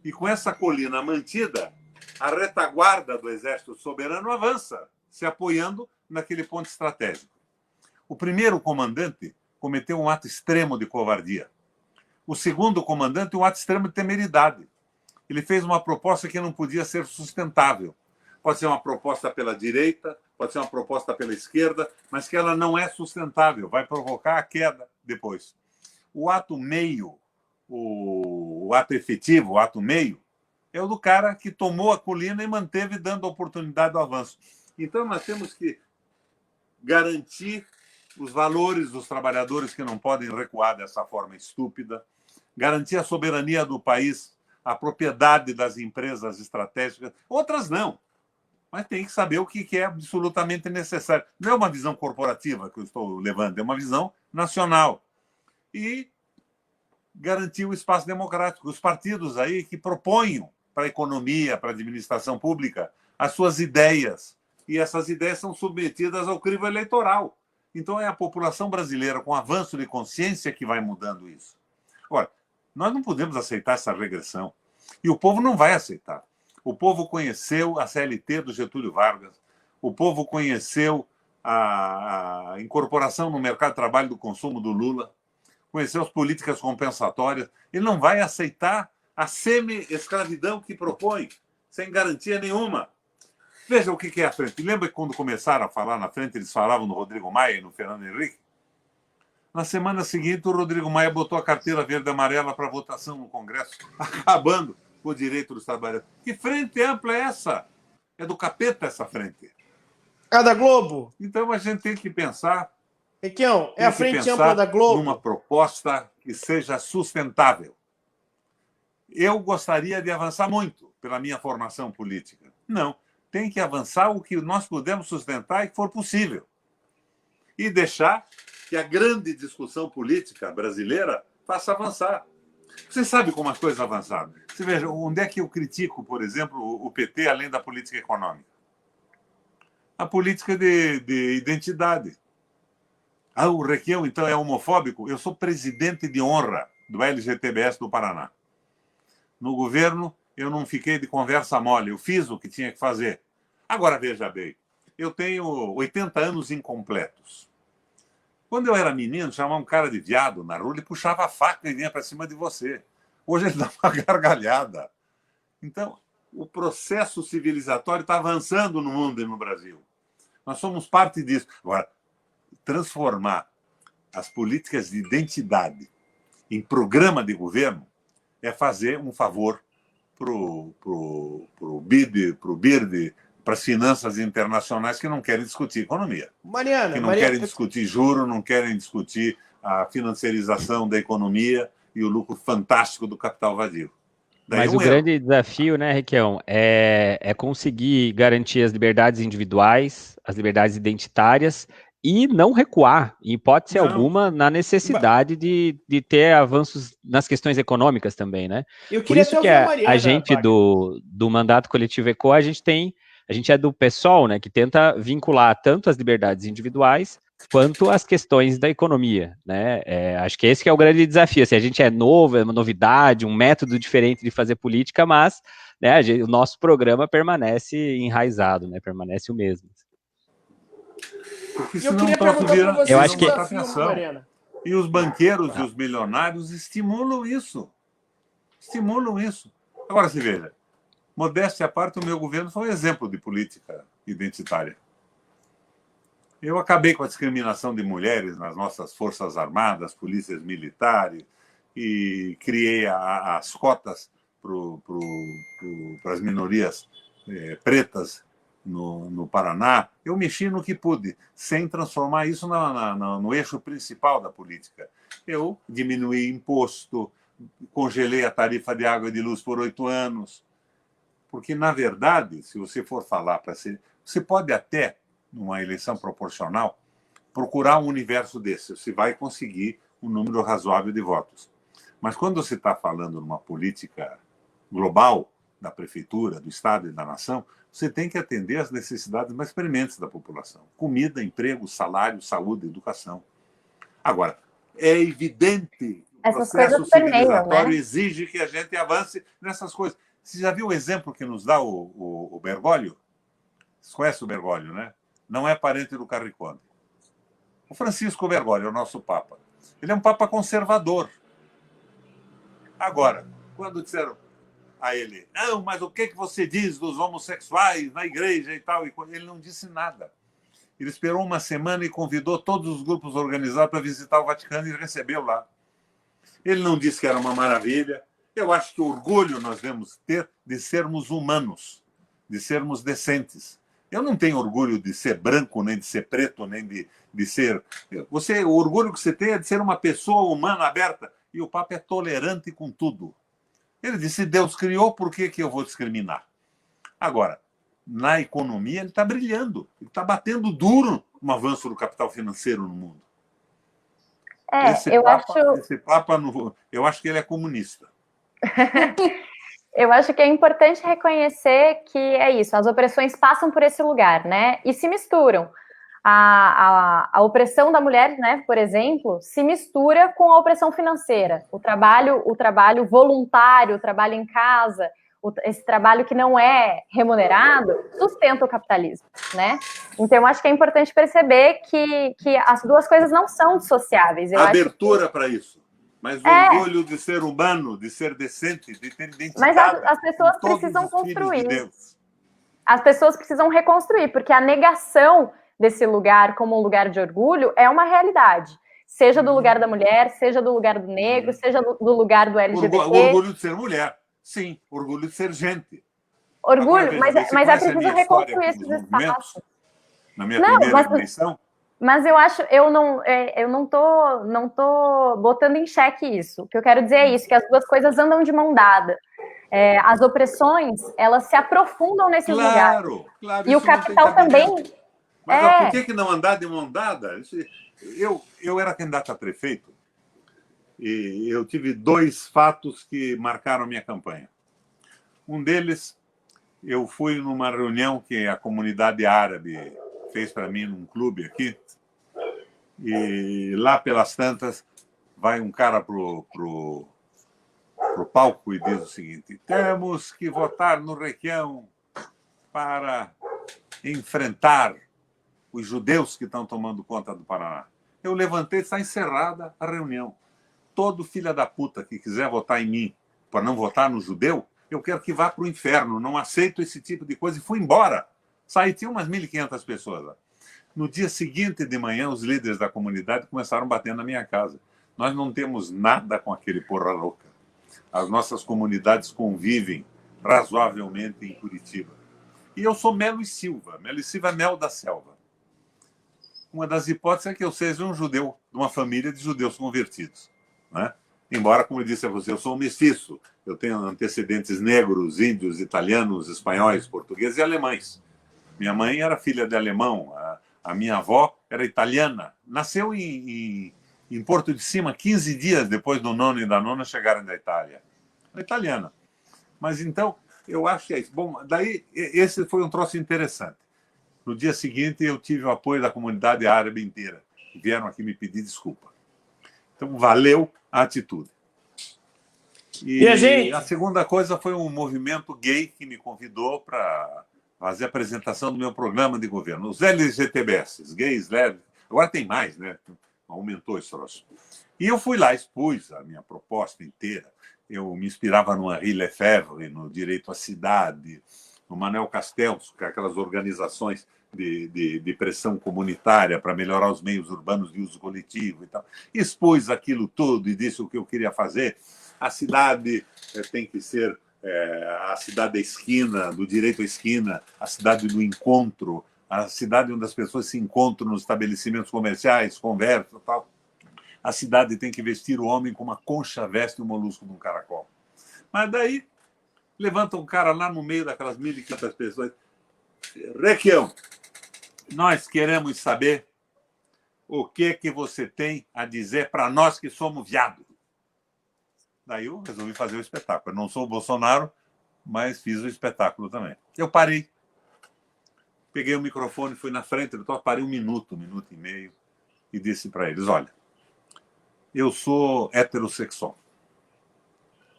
C: E com essa colina mantida, a retaguarda do exército soberano avança, se apoiando naquele ponto estratégico. O primeiro comandante cometeu um ato extremo de covardia. O segundo comandante, um ato extremo de temeridade. Ele fez uma proposta que não podia ser sustentável. Pode ser uma proposta pela direita, pode ser uma proposta pela esquerda, mas que ela não é sustentável, vai provocar a queda depois. O ato meio, o ato efetivo, o ato meio, é o do cara que tomou a colina e manteve, dando oportunidade do avanço. Então, nós temos que garantir os valores dos trabalhadores, que não podem recuar dessa forma estúpida, garantir a soberania do país, a propriedade das empresas estratégicas, outras não. Mas tem que saber o que é absolutamente necessário. Não é uma visão corporativa que eu estou levando, é uma visão nacional. E garantir o espaço democrático. Os partidos aí que proponham para a economia, para a administração pública, as suas ideias. E essas ideias são submetidas ao crivo eleitoral. Então é a população brasileira, com avanço de consciência, que vai mudando isso. Ora, nós não podemos aceitar essa regressão. E o povo não vai aceitar. O povo conheceu a CLT do Getúlio Vargas, o povo conheceu a incorporação no mercado de trabalho do consumo do Lula, conheceu as políticas compensatórias. Ele não vai aceitar a semi-escravidão que propõe, sem garantia nenhuma. Veja o que é a frente. Lembra que quando começaram a falar na frente, eles falavam no Rodrigo Maia e no Fernando Henrique? Na semana seguinte, o Rodrigo Maia botou a carteira verde e amarela para votação no Congresso, acabando com o direito dos trabalhadores. Que frente ampla é essa? É do capeta essa frente.
B: A da Globo?
C: Então a gente tem que pensar...
B: Requião, é a frente ampla da Globo?
C: Numa proposta que seja sustentável. Eu gostaria de avançar muito pela minha formação política. Não, tem que avançar o que nós podemos sustentar e que for possível. E deixar que a grande discussão política brasileira faça avançar. Você sabe como as coisas avançaram. Você veja, onde é que eu critico, por exemplo, o PT, além da política econômica? A política de identidade. Ah, o Requião, então, é homofóbico? Eu sou presidente de honra do LGTBS do Paraná. No governo, eu não fiquei de conversa mole. Eu fiz o que tinha que fazer. Agora, veja bem, eu tenho 80 anos incompletos. Quando eu era menino, chamava um cara de viado na rua, ele puxava a faca e vinha para cima de você. Hoje ele dá uma gargalhada. Então, o processo civilizatório está avançando no mundo e no Brasil. Nós somos parte disso. Agora, transformar as políticas de identidade em programa de governo é fazer um favor para o BID, para as finanças internacionais que não querem discutir economia.
B: Mariana,
C: que não querem discutir juro, não querem discutir a financiarização da economia e o lucro fantástico do capital vazio.
E: Mas o grande desafio, né, Requião, é conseguir garantir as liberdades individuais, as liberdades identitárias e não recuar, em hipótese alguma, na necessidade de ter avanços nas questões econômicas também, né? Por isso que a gente do Mandato Coletivo ECO, a gente é do PSOL, né, que tenta vincular tanto as liberdades individuais quanto as questões da economia, né? Acho que esse que é o grande desafio. Assim, a gente é novo, é uma novidade, um método diferente de fazer política, mas, né, o nosso programa permanece enraizado, né? Permanece o mesmo.
C: Porque senão o troço vira,
E: eu acho que
C: e os banqueiros e os milionários estimulam isso. Estimulam isso. Agora, se veja, modéstia à parte, o meu governo foi um exemplo de política identitária. Eu acabei com a discriminação de mulheres nas nossas forças armadas, polícias militares, e criei as cotas para as minorias pretas no Paraná. Eu mexi no que pude, sem transformar isso no eixo principal da política. Eu diminuí imposto, congelei a tarifa de água e de luz por 8 anos, porque, na verdade, se você for falar para ser... Você pode até, numa eleição proporcional, procurar um universo desse. Você vai conseguir um número razoável de votos. Mas quando você está falando numa política global, da prefeitura, do Estado e da nação, você tem que atender às necessidades mais prementes da população. Comida, emprego, salário, saúde, educação. Agora, é evidente que o processo civilizatório exige que a gente avance nessas coisas. Você já viu o exemplo que nos dá o Bergoglio? Você conhece o Bergoglio, né? Não é parente do Carriconde. O Francisco Bergoglio é o nosso Papa. Ele é um Papa conservador. Agora, quando disseram a ele, não, mas o que você diz dos homossexuais na igreja e tal? Ele não disse nada. Ele esperou uma semana e convidou todos os grupos organizados para visitar o Vaticano e recebeu lá. Ele não disse que era uma maravilha. Eu acho que orgulho nós devemos ter de sermos humanos, de sermos decentes. Eu não tenho orgulho de ser branco, nem de ser preto, nem de ser... O orgulho que você tem é de ser uma pessoa humana, aberta. E o Papa é tolerante com tudo. Ele disse, se Deus criou, por que eu vou discriminar? Agora, na economia, ele está brilhando. Ele está batendo duro no avanço do capital financeiro no mundo. Esse Papa, eu acho que ele é comunista.
A: Eu acho que é importante reconhecer que é isso, as opressões passam por esse lugar, né? E se misturam. A opressão da mulher, né, por exemplo, se mistura com a opressão financeira. O trabalho voluntário, o trabalho em casa, esse trabalho que não é remunerado, sustenta o capitalismo, né? Então, eu acho que é importante perceber que as duas coisas não são dissociáveis.
C: Abertura para isso. Mas o orgulho de ser humano, de ser decente, de ter identidade.
A: Mas as pessoas precisam construir.
C: De
A: as pessoas precisam reconstruir, porque a negação desse lugar como um lugar de orgulho é uma realidade. Seja do lugar da mulher, seja do lugar do negro, seja do lugar do LGBT.
C: Orgulho de ser mulher. Sim, orgulho de ser gente.
A: Orgulho,
C: Agora, veja,
A: mas é preciso
C: história
A: reconstruir
C: aqui
A: esses
C: nos movimentos?
A: espaços.
C: Na minha
A: Não,
C: primeira eleição?
A: Mas eu não tô botando em xeque isso. O que eu quero dizer é isso, que as duas coisas andam de mão dada. As opressões, elas se aprofundam nesses lugares.
C: Claro,
A: E o
C: isso não tem
A: capital também
C: cabimento. Mas por que não andar de mão dada? Eu era candidato a prefeito e eu tive 2 fatos que marcaram a minha campanha. Um deles, eu fui numa reunião que a comunidade árabe fez para mim num clube aqui, e lá pelas tantas vai um cara pro palco e diz o seguinte: temos que votar no Requião para enfrentar os judeus que estão tomando conta do Paraná. Eu levantei, está encerrada a reunião. Todo filho da puta que quiser votar em mim para não votar no judeu, eu quero que vá para o inferno, não aceito esse tipo de coisa, e fui embora. Saí, tinha umas 1.500 pessoas lá. No dia seguinte de manhã, os líderes da comunidade começaram a bater na minha casa. Nós não temos nada com aquele porra louca. As nossas comunidades convivem razoavelmente em Curitiba. E eu sou Melo e Silva Mel da Selva. Uma das hipóteses é que eu seja um judeu, de uma família de judeus convertidos, né? Embora, como eu disse a você, eu sou um mestiço. Eu tenho antecedentes negros, índios, italianos, espanhóis, portugueses e alemães. Minha mãe era filha de alemão, a minha avó era italiana. Nasceu em Porto de Cima, 15 dias depois do nono e da nona chegarem da Itália. Era italiana. Mas então, eu acho que é isso. Bom, daí, esse foi um troço interessante. No dia seguinte, eu tive o apoio da comunidade árabe inteira. Vieram aqui me pedir desculpa. Então, valeu a atitude. E a segunda coisa foi um movimento gay que me convidou para fazer a apresentação do meu programa de governo. Os LGTBs, gays, lésbicas. Agora tem mais, né? Aumentou esse troço. E eu fui lá, expus a minha proposta inteira. Eu me inspirava no Henri Lefebvre, no Direito à Cidade, no Manuel Castells, que é aquelas organizações de pressão comunitária para melhorar os meios urbanos de uso coletivo e tal. Expus aquilo tudo e disse o que eu queria fazer. A cidade tem que ser a cidade da esquina, do direito à esquina, a cidade do encontro, a cidade onde as pessoas se encontram nos estabelecimentos comerciais, conversam e tal. A cidade tem que vestir o homem como a concha veste o molusco de um caracol. Mas daí levanta um cara lá no meio daquelas 1.500 pessoas. Requião, nós queremos saber o que você tem a dizer para nós que somos viados. Daí eu resolvi fazer o espetáculo. Eu não sou o Bolsonaro, mas fiz o espetáculo também. Eu parei, peguei o microfone, fui na frente, parei 1 minuto, 1 minuto e meio, e disse para eles: olha, eu sou heterossexual.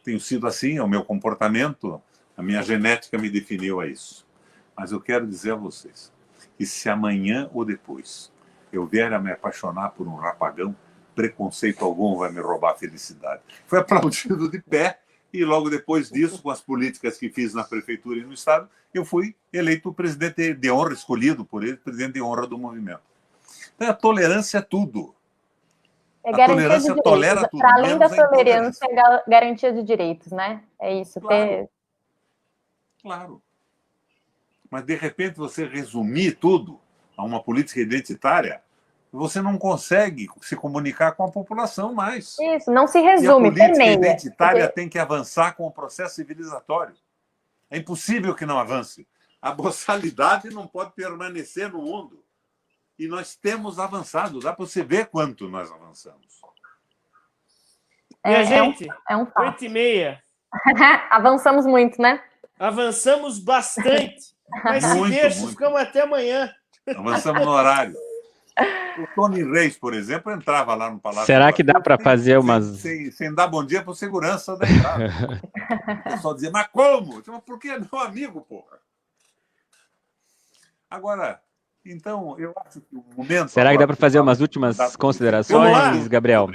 C: Tenho sido assim, é o meu comportamento, a minha genética me definiu a isso. Mas eu quero dizer a vocês que se amanhã ou depois eu vier a me apaixonar por um rapagão, preconceito algum vai me roubar a felicidade. Foi aplaudido de pé e logo depois disso, com as políticas que fiz na prefeitura e no estado, eu fui eleito presidente de honra, escolhido por ele, presidente de honra do movimento. Então, a tolerância é tudo.
A: É
C: a tolerância tolera tudo.
A: Para além da tolerância, é garantia de direitos, né? É isso.
C: Claro. Claro. Mas, de repente, você resumir tudo a uma política identitária, você não consegue se comunicar com a população mais.
A: Isso, não se resume,
C: e a política
A: permeia.
C: identitária tem que avançar com o processo civilizatório. É impossível que não avance. A boçalidade não pode permanecer no mundo. E nós temos avançado. Dá para você ver quanto nós avançamos.
B: Minha gente,
A: é um fato.
B: 8h30.
A: Avançamos muito, né?
B: Avançamos bastante. Mas se deixa, ficamos até amanhã.
C: Avançamos no horário. O Tony Reis, por exemplo, entrava lá no Palácio.
E: Será que dá para fazer umas...
C: Sem dar bom dia para o segurança da entrada. O pessoal dizia, mas como? Porque é meu amigo, porra. Agora, então, eu acho que o momento...
E: Será que dá para fazer umas últimas considerações, Gabriel?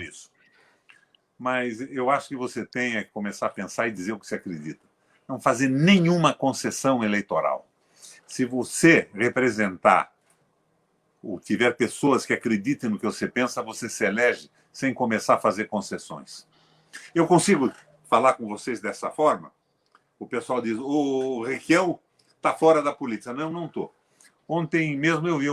C: Mas eu acho que você tem que começar a pensar e dizer o que você acredita. Não fazer nenhuma concessão eleitoral. Se você representar ou tiver pessoas que acreditem no que você pensa, você se elege sem começar a fazer concessões. Eu consigo falar com vocês dessa forma O pessoal diz, o Requião está fora da política. Não, não estou. Ontem mesmo eu vi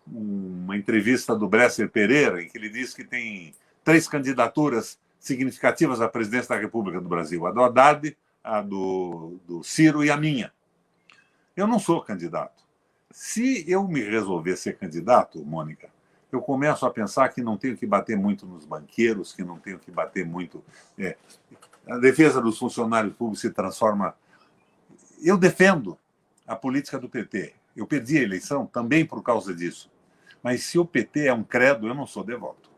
C: uma entrevista do Bresser Pereira, em que ele diz que tem 3 candidaturas significativas à presidência da República do Brasil. A do Haddad, a do Ciro e a minha. Eu não sou candidato. Se eu me resolver ser candidato, Mônica, eu começo a pensar que não tenho que bater muito nos banqueiros, que não tenho que bater muito... a defesa dos funcionários públicos se transforma... Eu defendo a política do PT. Eu perdi a eleição também por causa disso. Mas se o PT é um credo, eu não sou devoto.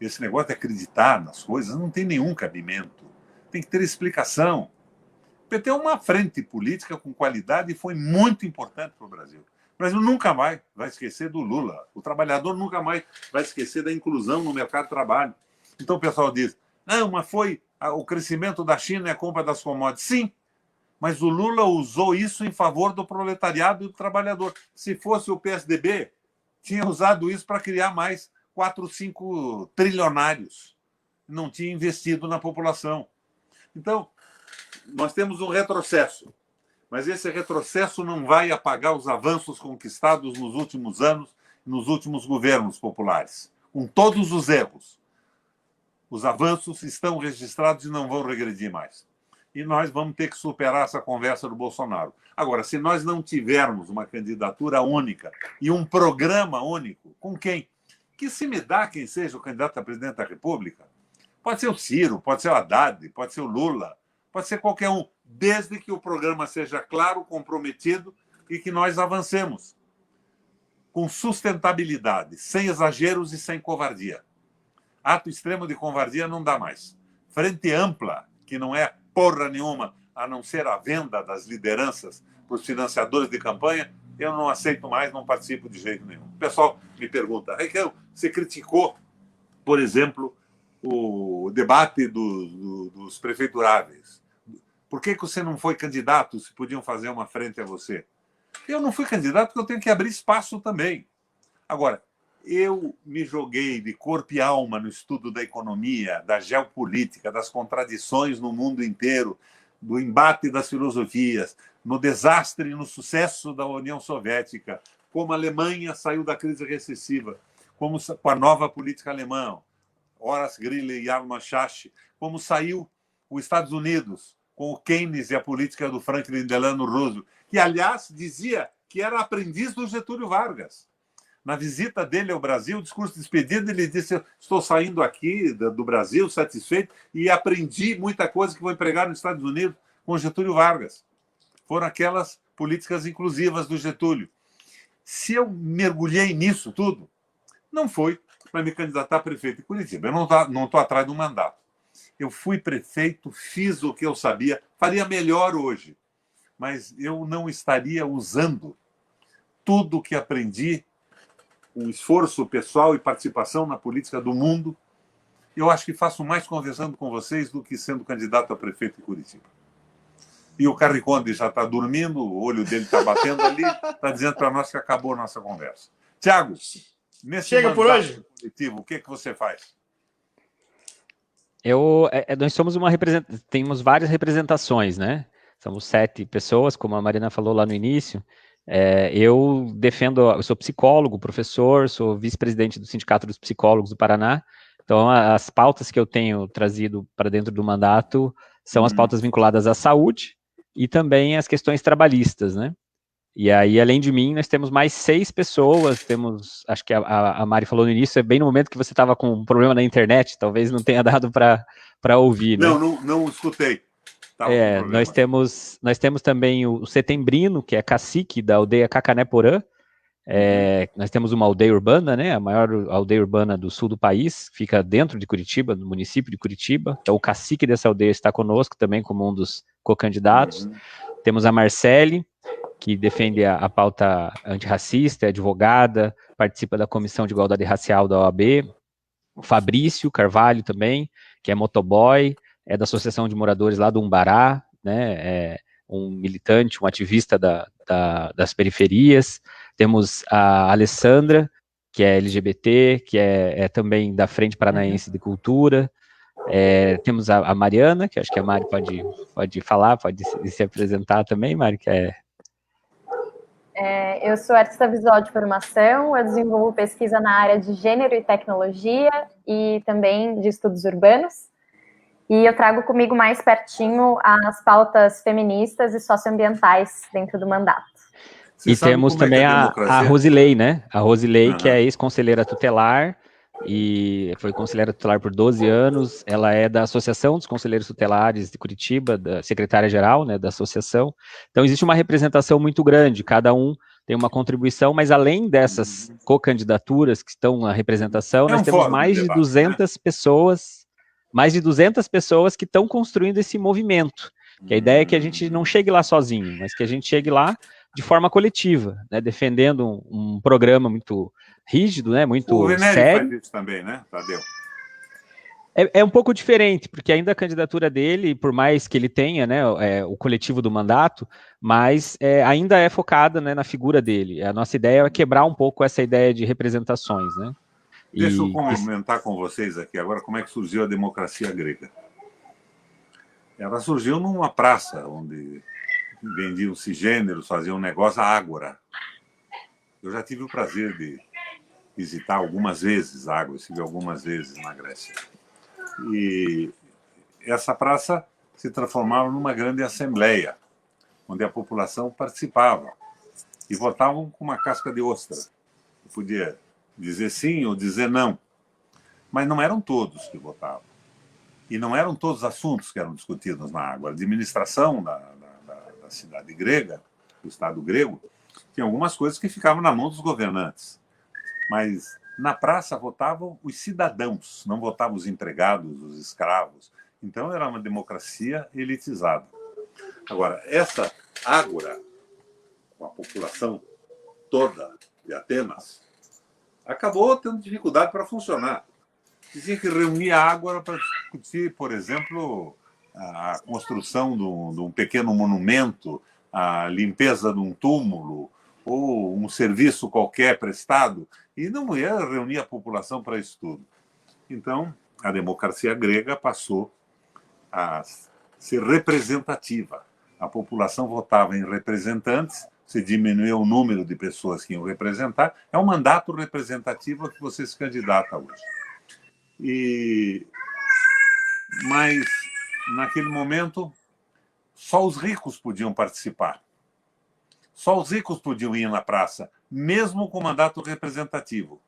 C: Esse negócio de acreditar nas coisas não tem nenhum cabimento. Tem que ter explicação. O PT é uma frente política com qualidade e foi muito importante para o Brasil. O Brasil nunca mais vai esquecer do Lula. O trabalhador nunca mais vai esquecer da inclusão no mercado de trabalho. Então o pessoal diz, não, mas foi o crescimento da China e a compra das commodities. Sim, mas o Lula usou isso em favor do proletariado e do trabalhador. Se fosse o PSDB, tinha usado isso para criar mais 4, 5 trilionários. Não tinha investido na população. Então, nós temos um retrocesso. Mas esse retrocesso não vai apagar os avanços conquistados nos últimos anos, nos últimos governos populares. Com todos os erros. Os avanços estão registrados e não vão regredir mais. E nós vamos ter que superar essa conversa do Bolsonaro. Agora, se nós não tivermos uma candidatura única e um programa único, com quem? Que se me dá quem seja o candidato a presidente da República. Pode ser o Ciro, pode ser o Haddad, pode ser o Lula, pode ser qualquer um, desde que o programa seja claro, comprometido e que nós avancemos com sustentabilidade, sem exageros e sem covardia. Ato extremo de covardia não dá mais. Frente ampla, que não é porra nenhuma, a não ser a venda das lideranças para os financiadores de campanha, eu não aceito mais, não participo de jeito nenhum. O pessoal me pergunta, Raquel, você criticou, por exemplo, o debate dos prefeituráveis. Por que você não foi candidato se podiam fazer uma frente a você? Eu não fui candidato porque eu tenho que abrir espaço também. Agora, eu me joguei de corpo e alma no estudo da economia, da geopolítica, das contradições no mundo inteiro, do embate das filosofias, no desastre e no sucesso da União Soviética, como a Alemanha saiu da crise recessiva, como com a nova política alemã, Horace Greeley e Arnold Schacht, como saiu os Estados Unidos com o Keynes e a política do Franklin Delano Roosevelt, que, aliás, dizia que era aprendiz do Getúlio Vargas. Na visita dele ao Brasil, o discurso de despedida, ele disse, estou saindo aqui do Brasil satisfeito e aprendi muita coisa que vou empregar nos Estados Unidos com Getúlio Vargas. Foram aquelas políticas inclusivas do Getúlio. Se eu mergulhei nisso tudo, não foi para me candidatar a prefeito de Curitiba. Eu não estou atrás do mandato. Eu fui prefeito, fiz o que eu sabia, faria melhor hoje, mas eu não estaria usando tudo o que aprendi, um esforço pessoal e participação na política do mundo. Eu acho que faço mais conversando com vocês do que sendo candidato a prefeito de Curitiba. E o Carriconde já está dormindo, o olho dele está batendo ali, está dizendo para nós que acabou a nossa conversa. Tiago, nesse
B: chega por hoje.
C: Coletivo, o que você faz?
E: Nós somos temos várias representações, né? Somos 7 pessoas, como a Mariana falou lá no início. Eu sou psicólogo, professor, sou vice-presidente do Sindicato dos Psicólogos do Paraná. Então, as pautas que eu tenho trazido para dentro do mandato são as pautas vinculadas à saúde e também as questões trabalhistas, né? E aí, além de mim, nós temos mais 6 pessoas, acho que a Mari falou no início, é bem no momento que você estava com um problema na internet, talvez não tenha dado para ouvir, né?
C: Não escutei.
E: Nós temos também o Setembrino, que é cacique da aldeia Cacané-Porã. Nós temos uma aldeia urbana, né, a maior aldeia urbana do sul do país, fica dentro de Curitiba, no município de Curitiba. Então, o cacique dessa aldeia está conosco também como um dos co-candidatos. Temos a Marcele, que defende a pauta antirracista, é advogada, participa da Comissão de Igualdade Racial da OAB. O Fabrício Carvalho também, que é motoboy, é da Associação de Moradores lá do Umbará, né, é um militante, um ativista das periferias. Temos a Alessandra, que é LGBT, que é também da Frente Paranaense de Cultura. Temos a Mariana, que acho que a Mari pode falar, pode se apresentar também, Mari, que é...
A: Eu sou artista visual de formação, eu desenvolvo pesquisa na área de gênero e tecnologia e também de estudos urbanos. E eu trago comigo mais pertinho as pautas feministas e socioambientais dentro do mandato.
E: E temos também a Rosilei, né? A Rosilei, que é ex-conselheira tutelar e foi conselheira tutelar por 12 anos. Ela é da Associação dos Conselheiros Tutelares de Curitiba, da secretária-geral, né, da associação. Então, existe uma representação muito grande, cada um tem uma contribuição, mas além dessas co-candidaturas que estão na representação, nós temos mais de 200 pessoas, que estão construindo esse movimento. Que a ideia é que a gente não chegue lá sozinho, mas que a gente chegue lá de forma coletiva, né, defendendo um programa muito rígido, né, muito sério. O
C: Venere faz isso também, né, Tadeu?
E: É um pouco diferente, porque ainda a candidatura dele, por mais que ele tenha, né, o coletivo do mandato, mas ainda é focada, né, na figura dele. A nossa ideia é quebrar um pouco essa ideia de representações, né?
C: Deixa eu comentar com vocês aqui agora como é que surgiu a democracia grega. Ela surgiu numa praça onde vendiam-se gêneros, faziam negócio à ágora. Eu já tive o prazer de visitar algumas vezes a ágora, estive algumas vezes na Grécia. E essa praça se transformava numa grande assembleia, onde a população participava e votavam com uma casca de ostra. Eu podia dizer sim ou dizer não, mas não eram todos que votavam. E não eram todos os assuntos que eram discutidos na água. A administração da cidade grega, do Estado grego, tinha algumas coisas que ficavam na mão dos governantes. Mas na praça votavam os cidadãos, não votavam os empregados, os escravos. Então era uma democracia elitizada. Agora, essa ágora, com a população toda de Atenas, acabou tendo dificuldade para funcionar. Dizia que reunia água para discutir, por exemplo, a construção de um pequeno monumento, a limpeza de um túmulo ou um serviço qualquer prestado, e não ia reunir a população para isso tudo. Então, a democracia grega passou a ser representativa. A população votava em representantes, se diminuiu o número de pessoas que iam representar, é um mandato representativo que você se candidata hoje. Mas, naquele momento, só os ricos podiam participar. Só os ricos podiam ir na praça, mesmo com mandato representativo.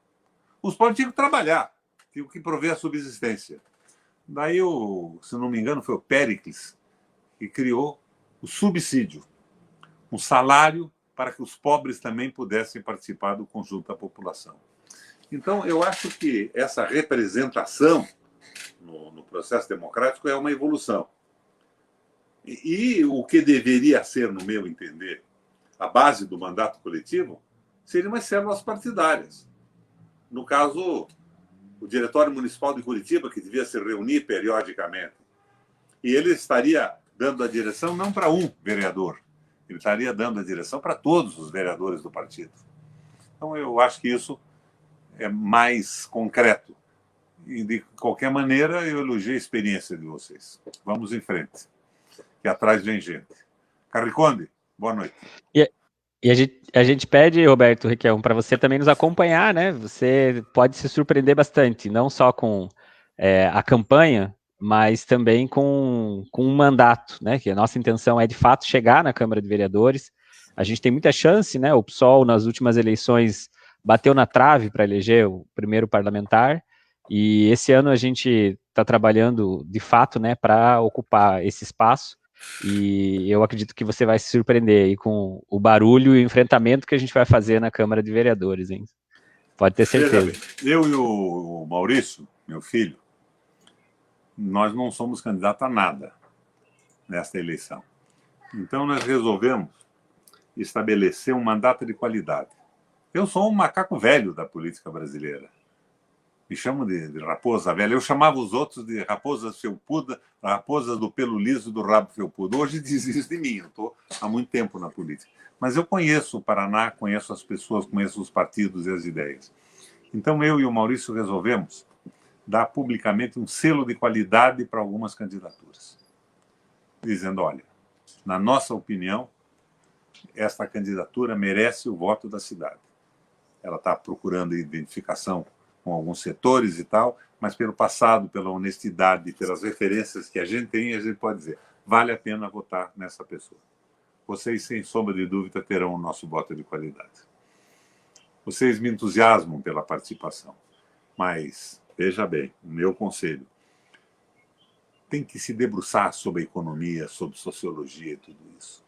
C: Os pobres tinham que trabalhar, tinham que prover a subsistência. Daí, se não me engano, foi o Péricles que criou o subsídio, um salário para que os pobres também pudessem participar do conjunto da população. Então, eu acho que essa representação no processo democrático é uma evolução. E o que deveria ser, no meu entender, a base do mandato coletivo, seriam as células partidárias. No caso, o Diretório Municipal de Curitiba, que devia se reunir periodicamente. E ele estaria dando a direção não para um vereador, ele estaria dando a direção para todos os vereadores do partido. Então, eu acho que isso é mais concreto. E, de qualquer maneira, eu elogio a experiência de vocês. Vamos em frente, que atrás vem gente. Carriconde, boa noite.
E: E a gente pede, Roberto Requião, para você também nos acompanhar, né? Você pode se surpreender bastante, não só com a campanha, mas também com um mandato, né? Que a nossa intenção é, de fato, chegar na Câmara de Vereadores. A gente tem muita chance, né? O PSOL, nas últimas eleições, bateu na trave para eleger o primeiro parlamentar, e esse ano a gente está trabalhando, de fato, né, para ocupar esse espaço, e eu acredito que você vai se surpreender aí com o barulho e o enfrentamento que a gente vai fazer na Câmara de Vereadores, hein? Pode ter certeza.
C: Eu e o Maurício, meu filho, nós não somos candidatos a nada nesta eleição. Então nós resolvemos estabelecer um mandato de qualidade. Eu sou um macaco velho da política brasileira. Me chamo de raposa velha. Eu chamava os outros de raposas felpudas, raposas do pelo liso do rabo felpudo. Hoje diz isso de mim. Eu estou há muito tempo na política. Mas eu conheço o Paraná, conheço as pessoas, conheço os partidos e as ideias. Então eu e o Maurício resolvemos dar publicamente um selo de qualidade para algumas candidaturas, dizendo, olha, na nossa opinião, esta candidatura merece o voto da cidade. Ela está procurando identificação com alguns setores e tal, mas pelo passado, pela honestidade, pelas referências que a gente tem, a gente pode dizer, vale a pena votar nessa pessoa. Vocês, sem sombra de dúvida, terão o nosso voto de qualidade. Vocês me entusiasmam pela participação, mas, veja bem, o meu conselho, tem que se debruçar sobre a economia, sobre sociologia e tudo isso.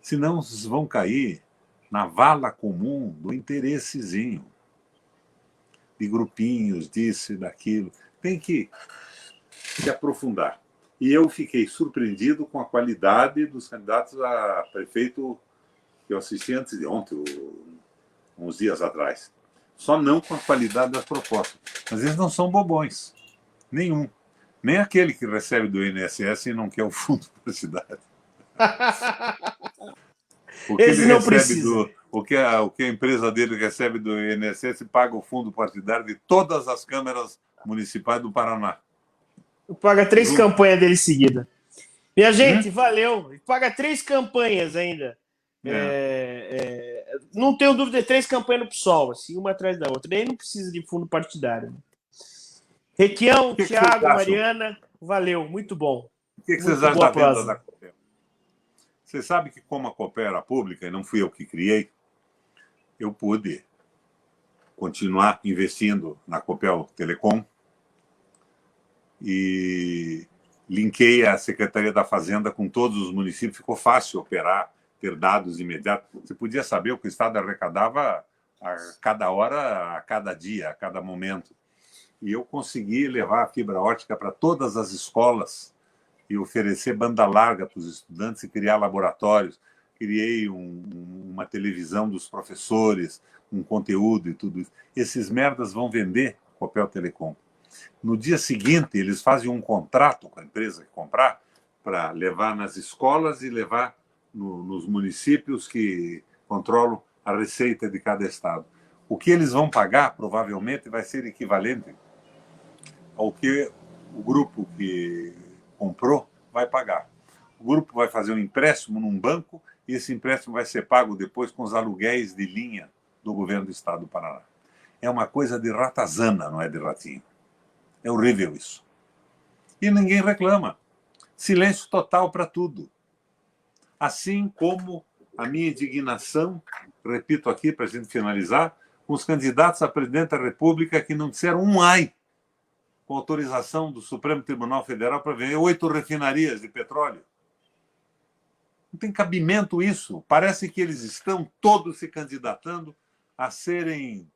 C: Senão, vocês vão cair na vala comum do interessezinho, de grupinhos, disso e daquilo. Tem que se aprofundar. E eu fiquei surpreendido com a qualidade dos candidatos a prefeito que eu assisti antes de ontem, uns dias atrás. Só não com a qualidade das propostas. Mas eles não são bobões. Nenhum. Nem aquele que recebe do INSS e não quer o fundo para a cidade. O que
B: Esse
C: ele
B: não
C: recebe
B: precisa.
C: o que a empresa dele recebe do INSS paga o fundo partidário de todas as câmaras municipais do Paraná.
B: Paga 3 campanhas dele seguida. Minha gente, valeu. Paga 3 campanhas ainda. Não tenho dúvida, 3 campanhas no PSOL, assim, uma atrás da outra. Daí não precisa de fundo partidário. Requião, Thiago, Mariana, valeu, muito bom.
C: O que vocês acham da venda da Copel? Você sabe que como a Copel era pública, e não fui eu que criei, eu pude continuar investindo na Copel Telecom e linkei a Secretaria da Fazenda com todos os municípios, ficou fácil operar, ter dados imediatos. Você podia saber o que o Estado arrecadava a cada hora, a cada dia, a cada momento. E eu consegui levar a fibra ótica para todas as escolas e oferecer banda larga para os estudantes e criar laboratórios. Criei uma televisão dos professores, um conteúdo e tudo isso. Esses merdas vão vender Copel Telecom. No dia seguinte, eles fazem um contrato com a empresa que comprar para levar nas escolas e levar nos municípios que controlam a receita de cada estado. O que eles vão pagar, provavelmente, vai ser equivalente ao que o grupo que comprou vai pagar. O grupo vai fazer um empréstimo num banco e esse empréstimo vai ser pago depois com os aluguéis de linha do governo do estado do Paraná. É uma coisa de ratazana, não é de ratinho. É horrível isso. E ninguém reclama. Silêncio total para tudo. Assim como a minha indignação, repito aqui para a gente finalizar, com os candidatos a presidente da República que não disseram um ai com autorização do Supremo Tribunal Federal para vender 8 refinarias de petróleo. Não tem cabimento isso. Parece que eles estão todos se candidatando a serem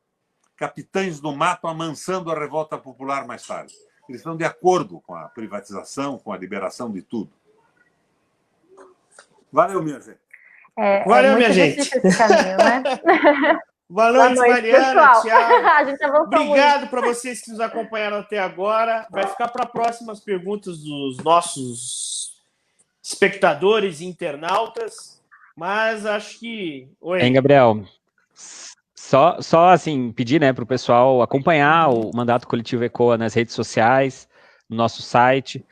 C: capitães do mato amansando a revolta popular mais tarde. Eles estão de acordo com a privatização, com a liberação de tudo. Valeu, minha gente.
B: Valeu, minha gente.
A: Esse caminho, né?
B: Boa noite, Mariana, Thiago.
A: A gente
B: Obrigado para vocês que nos acompanharam até agora. Vai ficar para próximas perguntas dos nossos espectadores e internautas. Mas acho que... Oi.
E: Hein, Gabriel? Só assim, pedir, né, para o pessoal acompanhar o Mandato Coletivo ECOA nas redes sociais, no nosso site.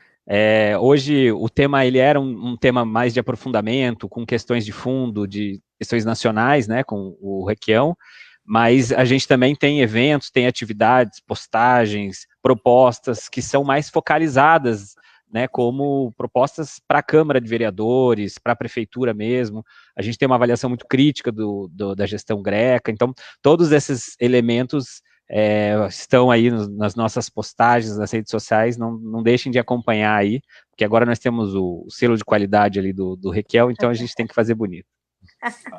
E: Hoje o tema ele era um tema mais de aprofundamento, com questões de fundo, de questões nacionais, né, com o Requião, mas a gente também tem eventos, tem atividades, postagens, propostas que são mais focalizadas, né, como propostas para a Câmara de Vereadores, para a Prefeitura mesmo. A gente tem uma avaliação muito crítica da gestão Greca, então todos esses elementos estão aí nas nossas postagens, nas redes sociais, não deixem de acompanhar aí, porque agora nós temos o selo de qualidade ali do Requião, então a gente tem que fazer bonito.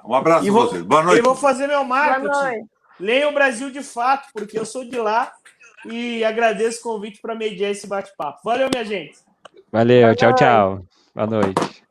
C: Um abraço a vocês. Boa noite.
B: Eu vou fazer meu marketing.
A: Boa noite.
B: Leia o Brasil de fato, porque eu sou de lá e agradeço o convite para mediar esse bate-papo. Valeu, minha gente.
E: Valeu, tchau, tchau. Boa noite.